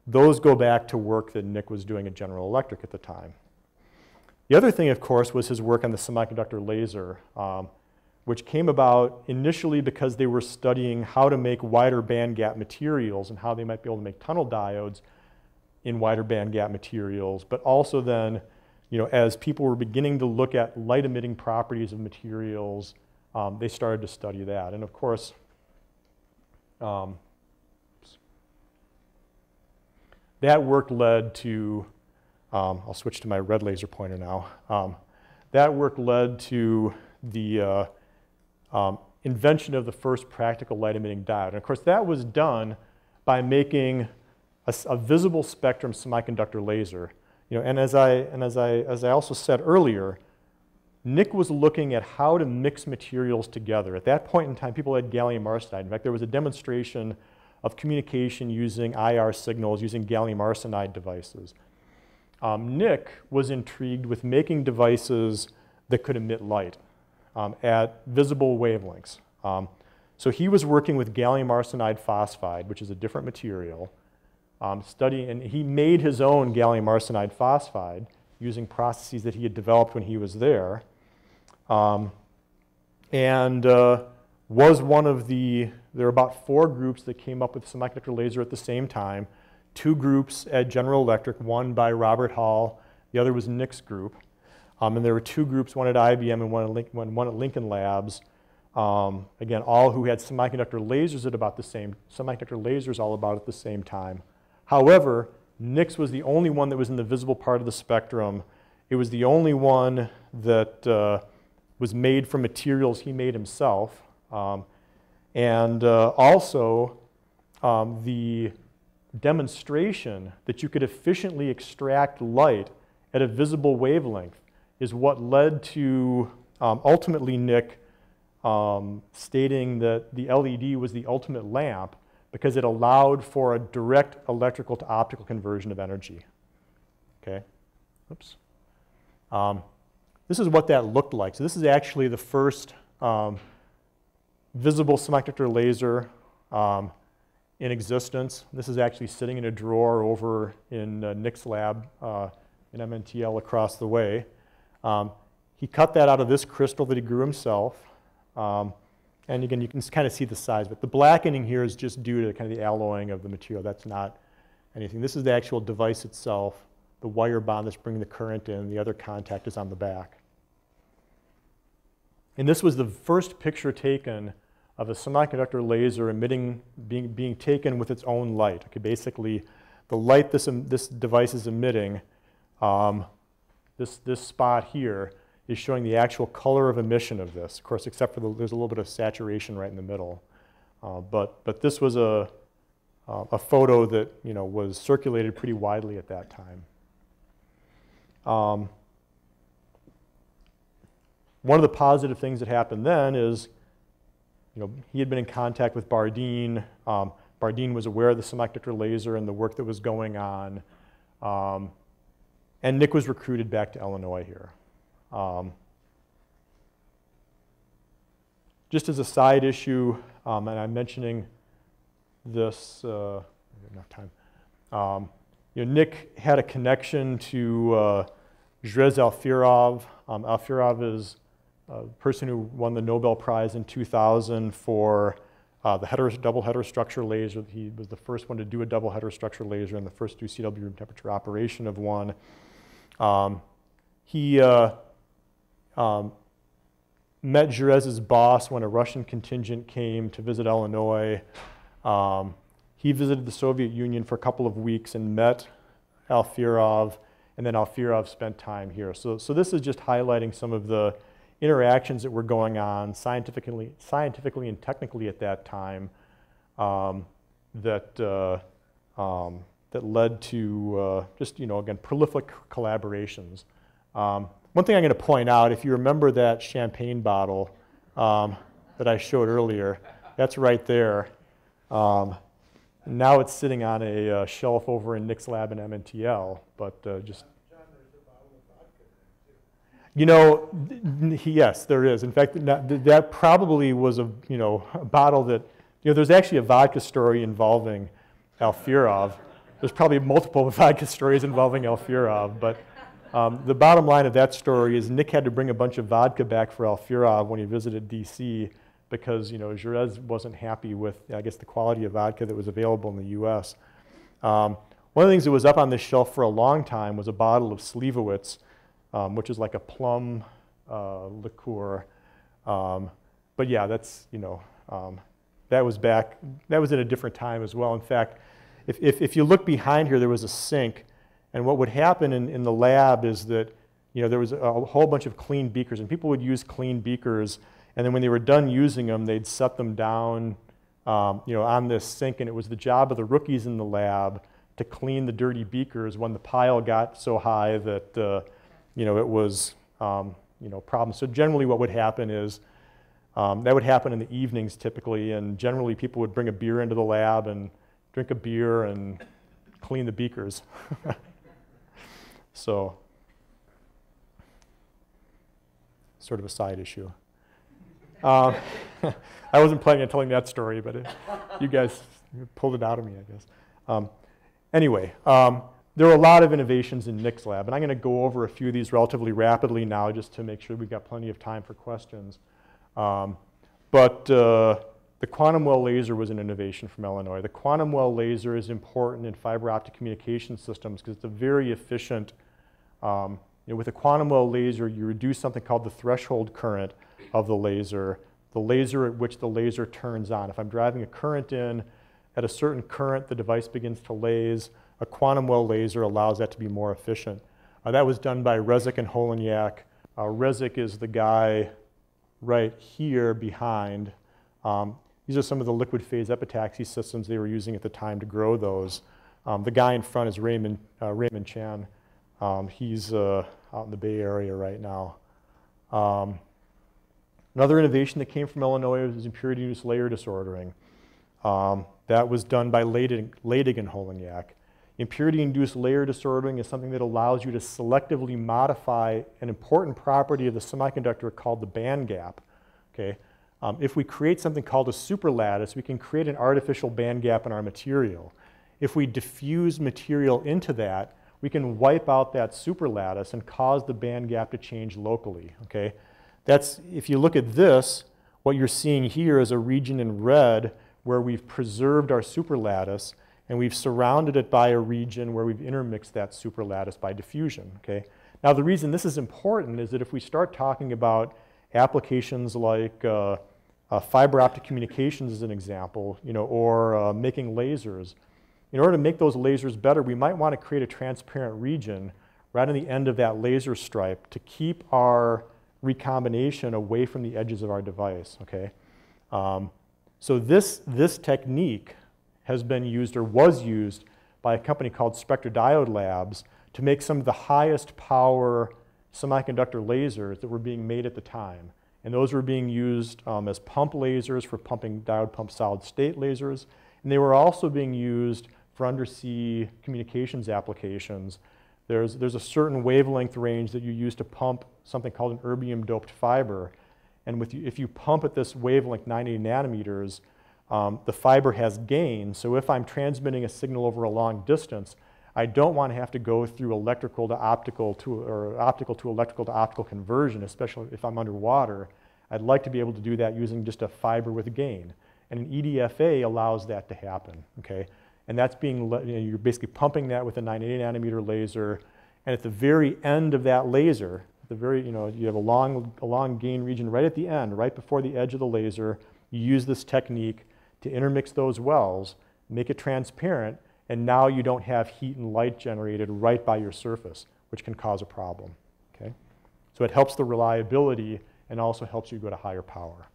Those go back to work that Nick was doing at General Electric at the time. The other thing, of course, was his work on the semiconductor laser, which came about initially because they were studying how to make wider bandgap materials and how they might be able to make tunnel diodes in wider bandgap materials, but also then, as people were beginning to look at light-emitting properties of materials, they started to study that. And of course, that work led to, I'll switch to my red laser pointer now. That work led to the invention of the first practical light-emitting diode. And of course, that was done by making a visible spectrum semiconductor laser. And as I also said earlier, Nick was looking at how to mix materials together. At that point in time, people had gallium arsenide. In fact, there was a demonstration of communication using IR signals, using gallium arsenide devices. Nick was intrigued with making devices that could emit light at visible wavelengths. So he was working with gallium arsenide phosphide, which is a different material, and he made his own gallium arsenide phosphide using processes that he had developed when he was there, and was one of there were about 4 groups that came up with semiconductor laser at the same time. 2 groups at General Electric, one by Robert Hall, the other was Nick's group. And there were 2 groups, one at IBM and one at Lincoln Labs. Again, all who had semiconductor lasers at about the same, semiconductor lasers all about at the same time. However, Nick's was the only one that was in the visible part of the spectrum. It was the only one that was made from materials he made himself. And also, the demonstration that you could efficiently extract light at a visible wavelength is what led to ultimately Nick stating that the LED was the ultimate lamp because it allowed for a direct electrical to optical conversion of energy. Okay, oops. This is what that looked like. So this is actually the first visible semiconductor laser in existence. This is actually sitting in a drawer over in Nick's lab in MNTL across the way. He cut that out of this crystal that he grew himself. And And again, you can kind of see the size, but the blackening here is just due to kind of the alloying of the material. That's not anything. This is the actual device itself, the wire bond that's bringing the current in. The other contact is on the back. And this was the first picture taken of a semiconductor laser emitting, being taken with its own light. Okay, basically, the light this device is emitting, this spot here, is showing the actual color of emission of this. Of course, except for there's a little bit of saturation right in the middle. But this was a photo that was circulated pretty widely at that time. One of the positive things that happened then is, he had been in contact with Bardeen. Bardeen was aware of the semiconductor laser and the work that was going on. And Nick was recruited back to Illinois here. Just as a side issue, and I'm mentioning this, enough time. Nick had a connection to Jrez Alferov. Alferov is a person who won the Nobel Prize in 2000 for the double heterostructure laser. He was the first one to do a double heterostructure laser and the first to do CW room temperature operation of one. He met Jrez's boss when a Russian contingent came to visit Illinois. He visited the Soviet Union for a couple of weeks and met Alferov, and then Alferov spent time here. So this is just highlighting some of the interactions that were going on scientifically and technically at that time that led to just, again, prolific collaborations. One thing I'm going to point out, if you remember that champagne bottle that I showed earlier, that's right there. Now it's sitting on a shelf over in Nick's lab in MNTL, but just... John, there's a bottle of vodka there, too. Yes, there is. In fact, that probably was a bottle that, there's actually a vodka story involving Alferov. There's probably multiple vodka stories involving Alferov, but the bottom line of that story is Nick had to bring a bunch of vodka back for Alferov when he visited DC because, Jrez wasn't happy with, I guess, the quality of vodka that was available in the US. One of the things that was up on this shelf for a long time was a bottle of Slivovitz, which is like a plum liqueur. But yeah, that's, that was at a different time as well. In fact, if you look behind here, there was a sink. And what would happen in the lab is that, there was a whole bunch of clean beakers, and people would use clean beakers, and then when they were done using them, they'd set them down, on this sink, and it was the job of the rookies in the lab to clean the dirty beakers when the pile got so high that, it was, problems. So generally what would happen is, that would happen in the evenings typically, and generally people would bring a beer into the lab and drink a beer and clean the beakers. So, sort of a side issue. I wasn't planning on telling that story, but you guys pulled it out of me, I guess. Anyway, there were a lot of innovations in Nick's lab, and I'm going to go over a few of these relatively rapidly now just to make sure we've got plenty of time for questions. But the quantum well laser was an innovation from Illinois. The quantum well laser is important in fiber optic communication systems because it's a very efficient, with a quantum well laser, you reduce something called the threshold current of the laser at which the laser turns on. If I'm driving a current in at a certain current, the device begins to laze. A quantum well laser allows that to be more efficient. That was done by Resik and Holonyak. Resik is the guy right here behind. These are some of the liquid phase epitaxy systems they were using at the time to grow those. The guy in front is Raymond Chan. He's out in the Bay Area right now. Another innovation that came from Illinois was impurity-induced layer disordering. That was done by Leidig and Holonyak. Impurity-induced layer disordering is something that allows you to selectively modify an important property of the semiconductor called the band gap. Okay? If we create something called a superlattice, we can create an artificial band gap in our material. If we diffuse material into that, we can wipe out that superlattice and cause the band gap to change locally. Okay? If you look at this, What you're seeing here is a region in red where we've preserved our superlattice, and we've surrounded it by a region where we've intermixed that superlattice by diffusion. Okay? Now, the reason this is important is that if we start talking about applications like fiber optic communications as an example, or making lasers, in order to make those lasers better, we might want to create a transparent region right on the end of that laser stripe to keep our recombination away from the edges of our device. Okay? So this technique has been used or was used by a company called Spectra Diode Labs to make some of the highest power semiconductor lasers that were being made at the time. And those were being used as pump lasers for pumping diode pump solid state lasers. And they were also being used for undersea communications applications. There's a certain wavelength range that you use to pump something called an erbium doped fiber. And if you pump at this wavelength 90 nanometers, the fiber has gain. So if I'm transmitting a signal over a long distance, I don't want to have to go through electrical to optical or optical to electrical to optical conversion, especially if I'm underwater. I'd like to be able to do that using just a fiber with gain. And an EDFA allows that to happen. Okay? And that's you're basically pumping that with a 980 nanometer laser. And at the very end of that laser, you have a long gain region right at the end, right before the edge of the laser. You use this technique to intermix those wells, make it transparent, and now you don't have heat and light generated right by your surface, which can cause a problem. Okay? So it helps the reliability and also helps you go to higher power.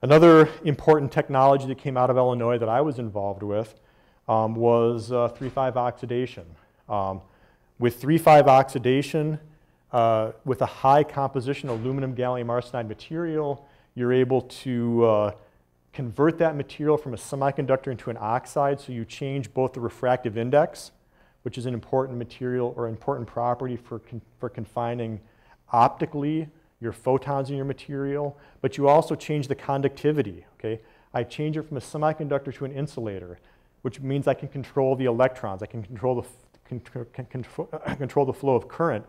Another important technology that came out of Illinois that I was involved with was 3,5 oxidation. With 3,5 oxidation, with a high composition aluminum gallium arsenide material, you're able to convert that material from a semiconductor into an oxide, so you change both the refractive index, which is an important material or important property for confining optically your photons in your material, but you also change the conductivity. Okay? I change it from a semiconductor to an insulator, which means I can control the electrons. I can control the flow of current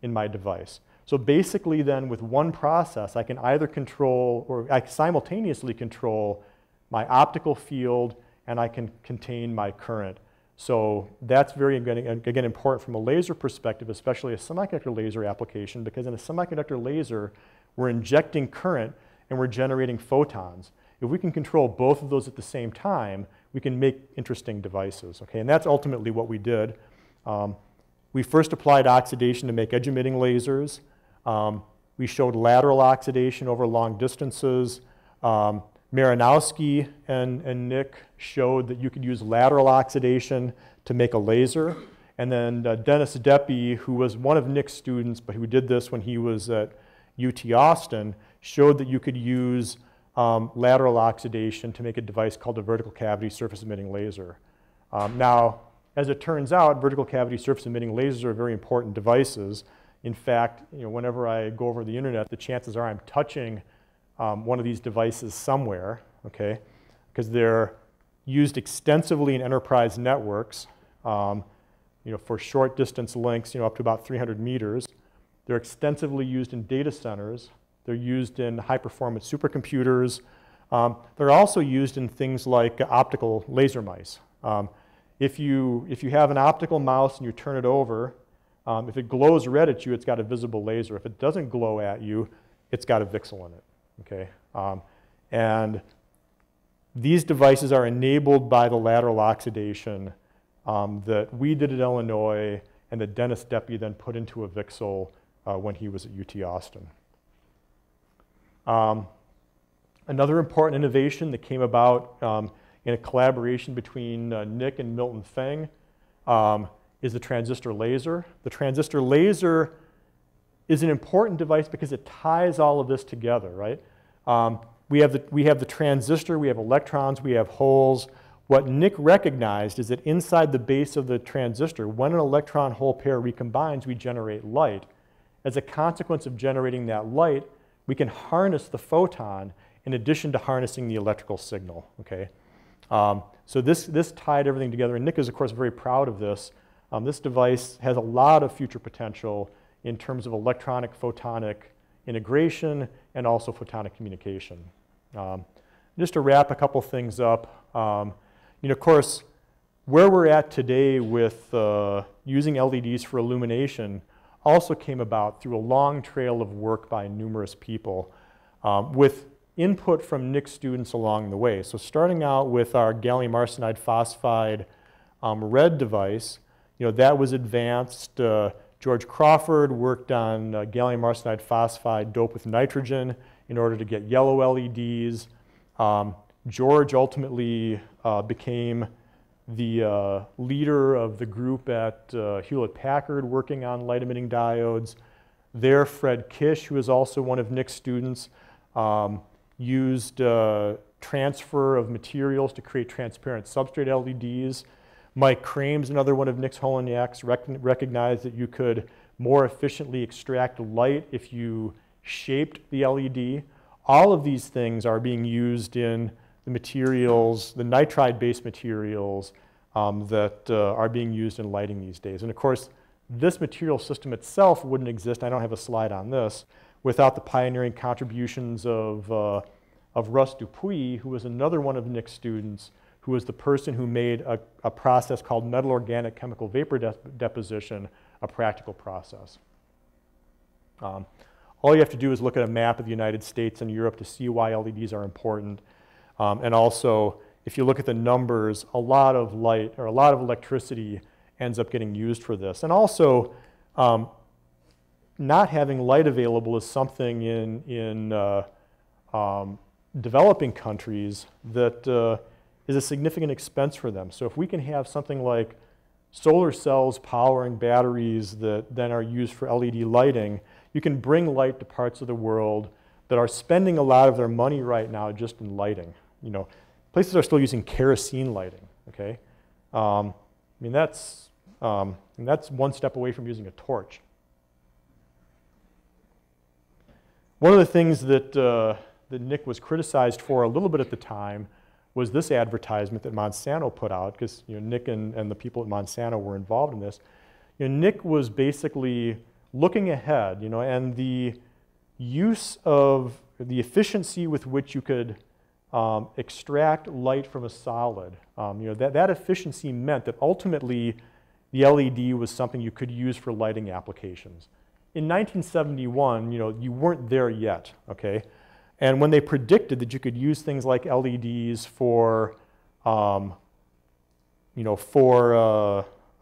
in my device. So basically then with one process, I can either control, or I simultaneously control my optical field, and I can contain my current. So that's very, again, important from a laser perspective, especially a semiconductor laser application, because in a semiconductor laser, we're injecting current and we're generating photons. If we can control both of those at the same time, we can make interesting devices. Okay? And that's ultimately what we did. We first applied oxidation to make edge-emitting lasers. We showed lateral oxidation over long distances. Marinowski and Nick showed that you could use lateral oxidation to make a laser. And then Dennis Deppie, who was one of Nick's students, but who did this when he was at UT Austin, showed that you could use lateral oxidation to make a device called a vertical cavity surface emitting laser. Now, as it turns out, vertical cavity surface emitting lasers are very important devices. In fact, whenever I go over the internet, the chances are I'm touching one of these devices somewhere, okay? Because they're used extensively in enterprise networks, for short distance links, up to about 300 meters. They're extensively used in data centers. They're used in high performance supercomputers. They're also used in things like optical laser mice. If you have an optical mouse and you turn it over, if it glows red at you, it's got a visible laser. If it doesn't glow at you, it's got a VCSEL in it. Okay? And these devices are enabled by the lateral oxidation that we did at Illinois and that Dennis Deppie then put into a VCSEL when he was at UT Austin. Another important innovation that came about in a collaboration between Nick and Milton Feng is the transistor laser. The transistor laser is an important device because it ties all of this together, right? We have the transistor, we have electrons, we have holes. What Nick recognized is that inside the base of the transistor, when an electron-hole pair recombines, we generate light. As a consequence of generating that light, we can harness the photon in addition to harnessing the electrical signal, okay? So this tied everything together, and Nick is, of course, very proud of this. This device has a lot of future potential in terms of electronic photonic integration, and also photonic communication. Just to wrap a couple things up, of course, where we're at today with using LEDs for illumination also came about through a long trail of work by numerous people with input from NIC students along the way. So starting out with our gallium arsenide phosphide red device, that was advanced. George Crawford worked on gallium arsenide phosphide doped with nitrogen in order to get yellow LEDs. George ultimately became the leader of the group at Hewlett-Packard working on light-emitting diodes. There, Fred Kish, who is also one of Nick's students, used transfer of materials to create transparent substrate LEDs. Mike Crames, another one of Nick's Holonyaks, recognized that you could more efficiently extract light if you shaped the LED. All of these things are being used in the materials, the nitride-based materials that are being used in lighting these days. And of course, this material system itself wouldn't exist, I don't have a slide on this, without the pioneering contributions of Russ Dupuis, who was another one of Nick's students, who was the person who made a process called metal organic chemical vapor deposition a practical process. All you have to do is look at a map of the United States and Europe to see why LEDs are important. And also, if you look at the numbers, a lot of light or a lot of electricity ends up getting used for this. And also, not having light available is something in developing countries that is a significant expense for them. So if we can have something like solar cells powering batteries that then are used for LED lighting, you can bring light to parts of the world that are spending a lot of their money right now just in lighting. Places are still using kerosene lighting, okay? That's one step away from using a torch. One of the things that Nick was criticized for a little bit at the time was this advertisement that Monsanto put out, because Nick and the people at Monsanto were involved in this. Nick was basically looking ahead, and the use of the efficiency with which you could extract light from a solid. That efficiency meant that ultimately the LED was something you could use for lighting applications. In 1971, you weren't there yet, okay? And when they predicted that you could use things like LEDs for,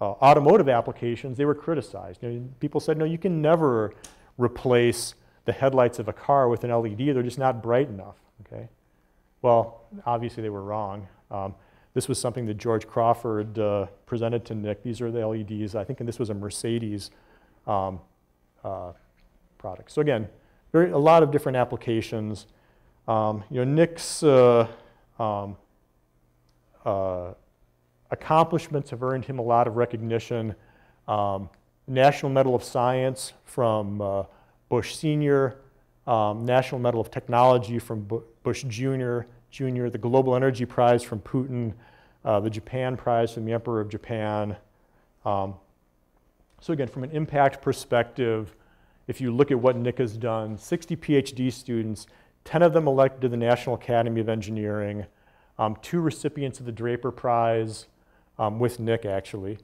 automotive applications, they were criticized. People said, no, you can never replace the headlights of a car with an LED. They're just not bright enough, okay? Well, obviously they were wrong. This was something that George Crawford presented to Nick. These are the LEDs, I think, and this was a Mercedes product. So again, a lot of different applications. Nick's accomplishments have earned him a lot of recognition. National Medal of Science from Bush Sr., National Medal of Technology from Bush Jr., the Global Energy Prize from Putin, the Japan Prize from the Emperor of Japan. So again, from an impact perspective, if you look at what Nick has done, 60 Ph.D. students, 10 of them elected to the National Academy of Engineering, 2 recipients of the Draper Prize with Nick, actually.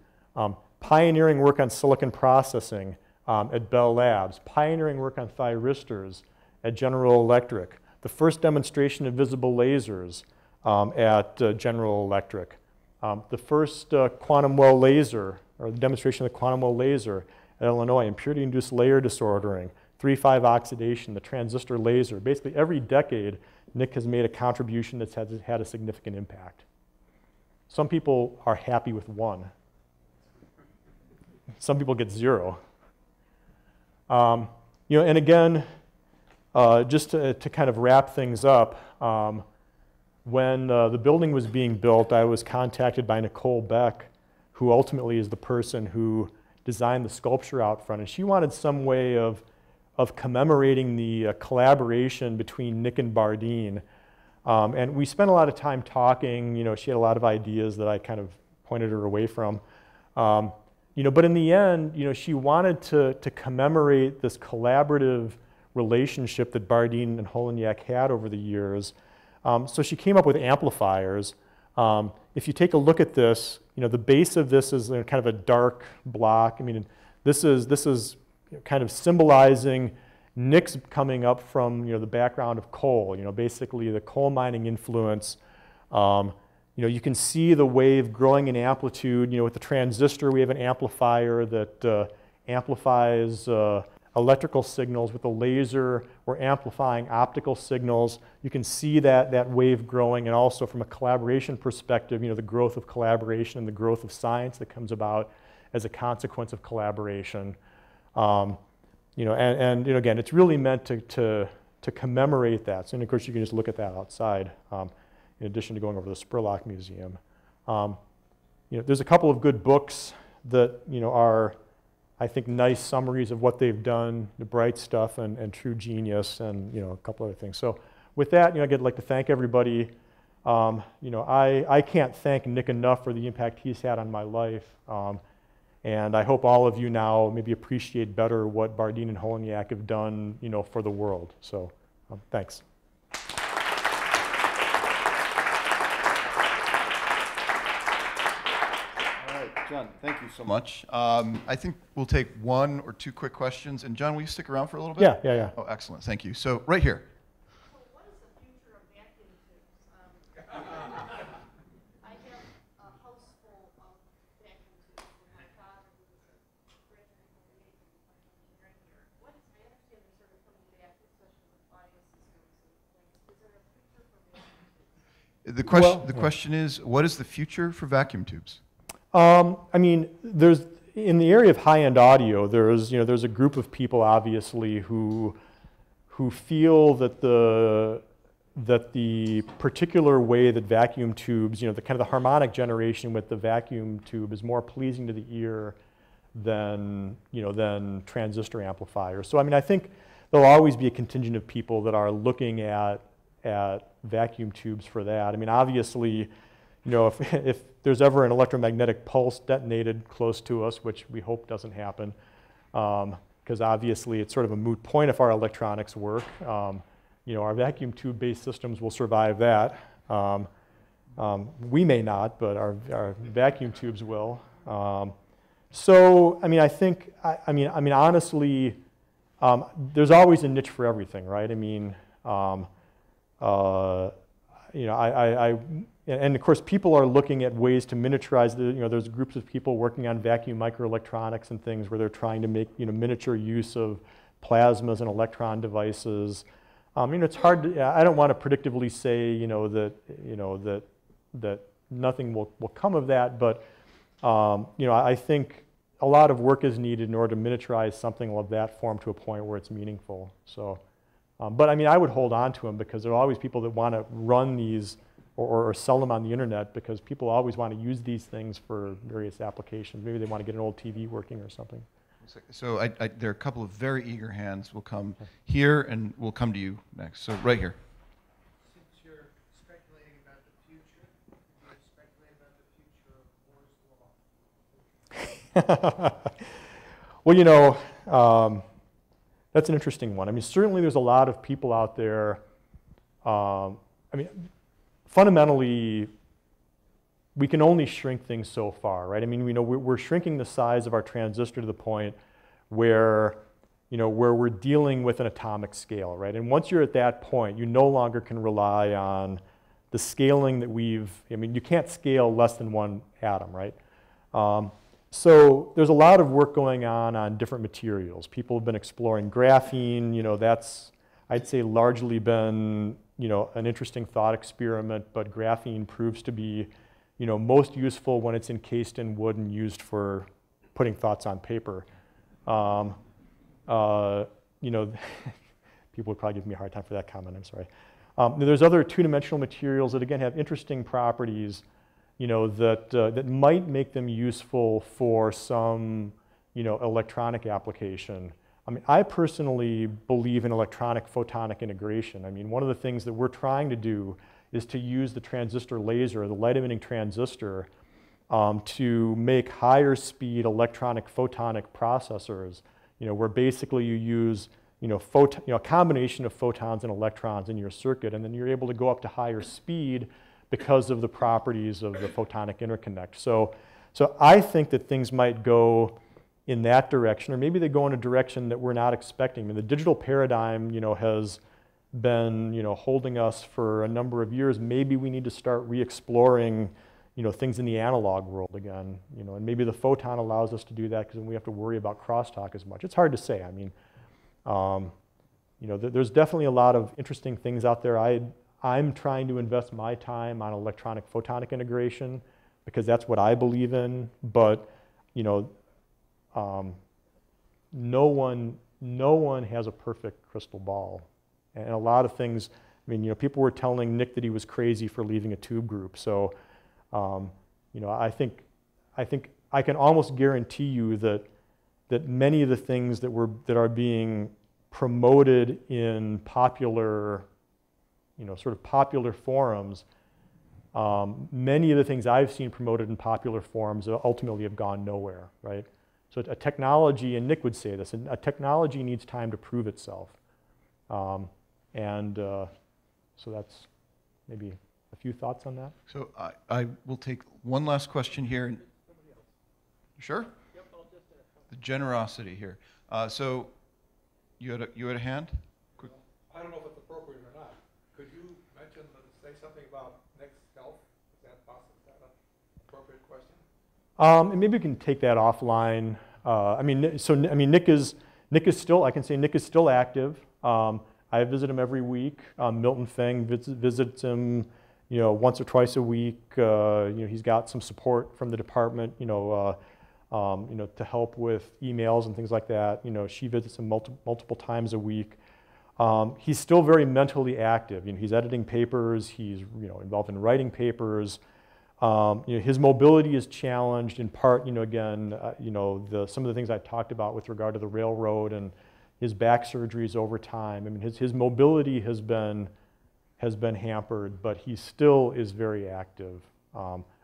Pioneering work on silicon processing at Bell Labs, pioneering work on thyristors at General Electric, the first demonstration of visible lasers at General Electric, the first quantum well laser, or the demonstration of the quantum well laser at Illinois, impurity-induced layer disordering, 3,5 oxidation, the transistor laser. Basically, every decade, Nick has made a contribution that's had a significant impact. Some people are happy with 1. Some people get 0. And again, just to kind of wrap things up, when the building was being built, I was contacted by Nicole Beck, who ultimately is the person who designed the sculpture out front, and she wanted some way of commemorating the collaboration between Nick and Bardeen. And we spent a lot of time talking. She had a lot of ideas that I kind of pointed her away from. But in the end, she wanted to commemorate this collaborative relationship that Bardeen and Holonyak had over the years. So she came up with amplifiers. If you take a look at this, the base of this is kind of a dark block. I mean, this is kind of symbolizing nicks coming up from the background of coal. Basically the coal mining influence. You can see the wave growing in amplitude. With the transistor, we have an amplifier that amplifies electrical signals. With the laser, we're amplifying optical signals. You can see that wave growing, and also from a collaboration perspective, the growth of collaboration and the growth of science that comes about as a consequence of collaboration. And again, it's really meant to commemorate that. So, and of course, you can just look at that outside, in addition to going over to the Spurlock Museum. There's a couple of good books that are, I think, nice summaries of what they've done, the Bright Stuff and True Genius, and a couple other things. So with that, I'd like to thank everybody. I can't thank Nick enough for the impact he's had on my life. And I hope all of you now maybe appreciate better what Bardeen and Holonyak have done, for the world. So thanks. John, thank you so much. I think we'll take one or two quick questions. And John, will you stick around for a little bit? Yeah. Oh, excellent. Thank you. So right here. So what is the future of vacuum tubes? I have a house full of vacuum tubes from my father, who was a graduate from the engineering here. I understand they're sort of coming back, especially with biosystems and things. Is there a future for vacuum tubes? The question is, what is the future for vacuum tubes? I mean, there's, in the area of high-end audio, there's a group of people, obviously, who feel that the particular way that vacuum tubes, the kind of the harmonic generation with the vacuum tube is more pleasing to the ear than transistor amplifiers. So I mean, I think there'll always be a contingent of people that are looking at vacuum tubes for that. I mean, obviously, if there's ever an electromagnetic pulse detonated close to us, which we hope doesn't happen, because obviously it's sort of a moot point if our electronics work. Our vacuum tube-based systems will survive that. We may not, but our vacuum tubes will. So, I mean, I think, honestly, there's always a niche for everything, right? I mean, and of course, people are looking at ways to miniaturize there's groups of people working on vacuum microelectronics and things where they're trying to make, miniature use of plasmas and electron devices. It's hard to, I don't want to predictively say, that nothing will come of that, but, I think a lot of work is needed in order to miniaturize something of that form to a point where it's meaningful. So, but I mean, I would hold on to them because there are always people that want to run these or sell them on the internet, because people always want to use these things for various applications. Maybe they want to get an old TV working or something. So there are a couple of very eager hands. Will come here, and we'll come to you next. So right here. Since you're speculating about the future, can you speculate about the future of Moore's law? Well, that's an interesting one. I mean, certainly there's a lot of people out there. Fundamentally, we can only shrink things so far, right? I mean, we're shrinking the size of our transistor to the point where, where we're dealing with an atomic scale, right? And once you're at that point, you no longer can rely on the scaling that you can't scale less than one atom, right? So there's a lot of work going on different materials. People have been exploring graphene, that's, I'd say, largely been, an interesting thought experiment, but graphene proves to be, most useful when it's encased in wood and used for putting thoughts on paper. People would probably give me a hard time for that comment, I'm sorry. There's other two-dimensional materials that, again, have interesting properties, that might make them useful for some, electronic application. I mean, I personally believe in electronic photonic integration. I mean, one of the things that we're trying to do is to use the transistor laser, the light-emitting transistor, to make higher speed electronic photonic processors, where basically you use a combination of photons and electrons in your circuit, and then you're able to go up to higher speed because of the properties of the photonic interconnect. So I think that things might go in that direction, or maybe they go in a direction that we're not expecting. I mean, the digital paradigm, has been, holding us for a number of years. Maybe we need to start re-exploring, things in the analog world again, and maybe the photon allows us to do that because then we have to worry about crosstalk as much. It's hard to say. I mean, there's definitely a lot of interesting things out there. I'm trying to invest my time on electronic photonic integration because that's what I believe in, but, no one has a perfect crystal ball. And a lot of things, I mean, people were telling Nick that he was crazy for leaving a tube group. So, I think I can almost guarantee you that many of the things that are being promoted in popular, sort of popular forums, many of the things I've seen promoted in popular forums ultimately have gone nowhere, right? So a technology, and Nick would say this, a technology needs time to prove itself. So that's maybe a few thoughts on that. So I will take one last question here. Sure? Yep, I'll just The generosity here. So you had a hand? Quick. I don't know if it's appropriate or not. Could you say something about Nick's health? Is that possible? Is that an appropriate question? And maybe we can take that offline. Nick is still, I can say Nick is still active. I visit him every week. Milton Feng visits him, once or twice a week. He's got some support from the department, to help with emails and things like that. She visits him multiple times a week. He's still very mentally active. He's editing papers. He's involved in writing papers. His mobility is challenged in part, again, some of the things I talked about with regard to the railroad and his back surgeries over time. I mean, his mobility has been hampered, but he still is very active.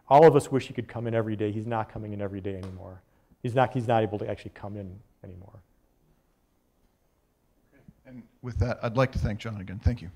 All of us wish he could come in every day. He's not coming in every day anymore. He's not able to actually come in anymore. And with that, I'd like to thank John again. Thank you.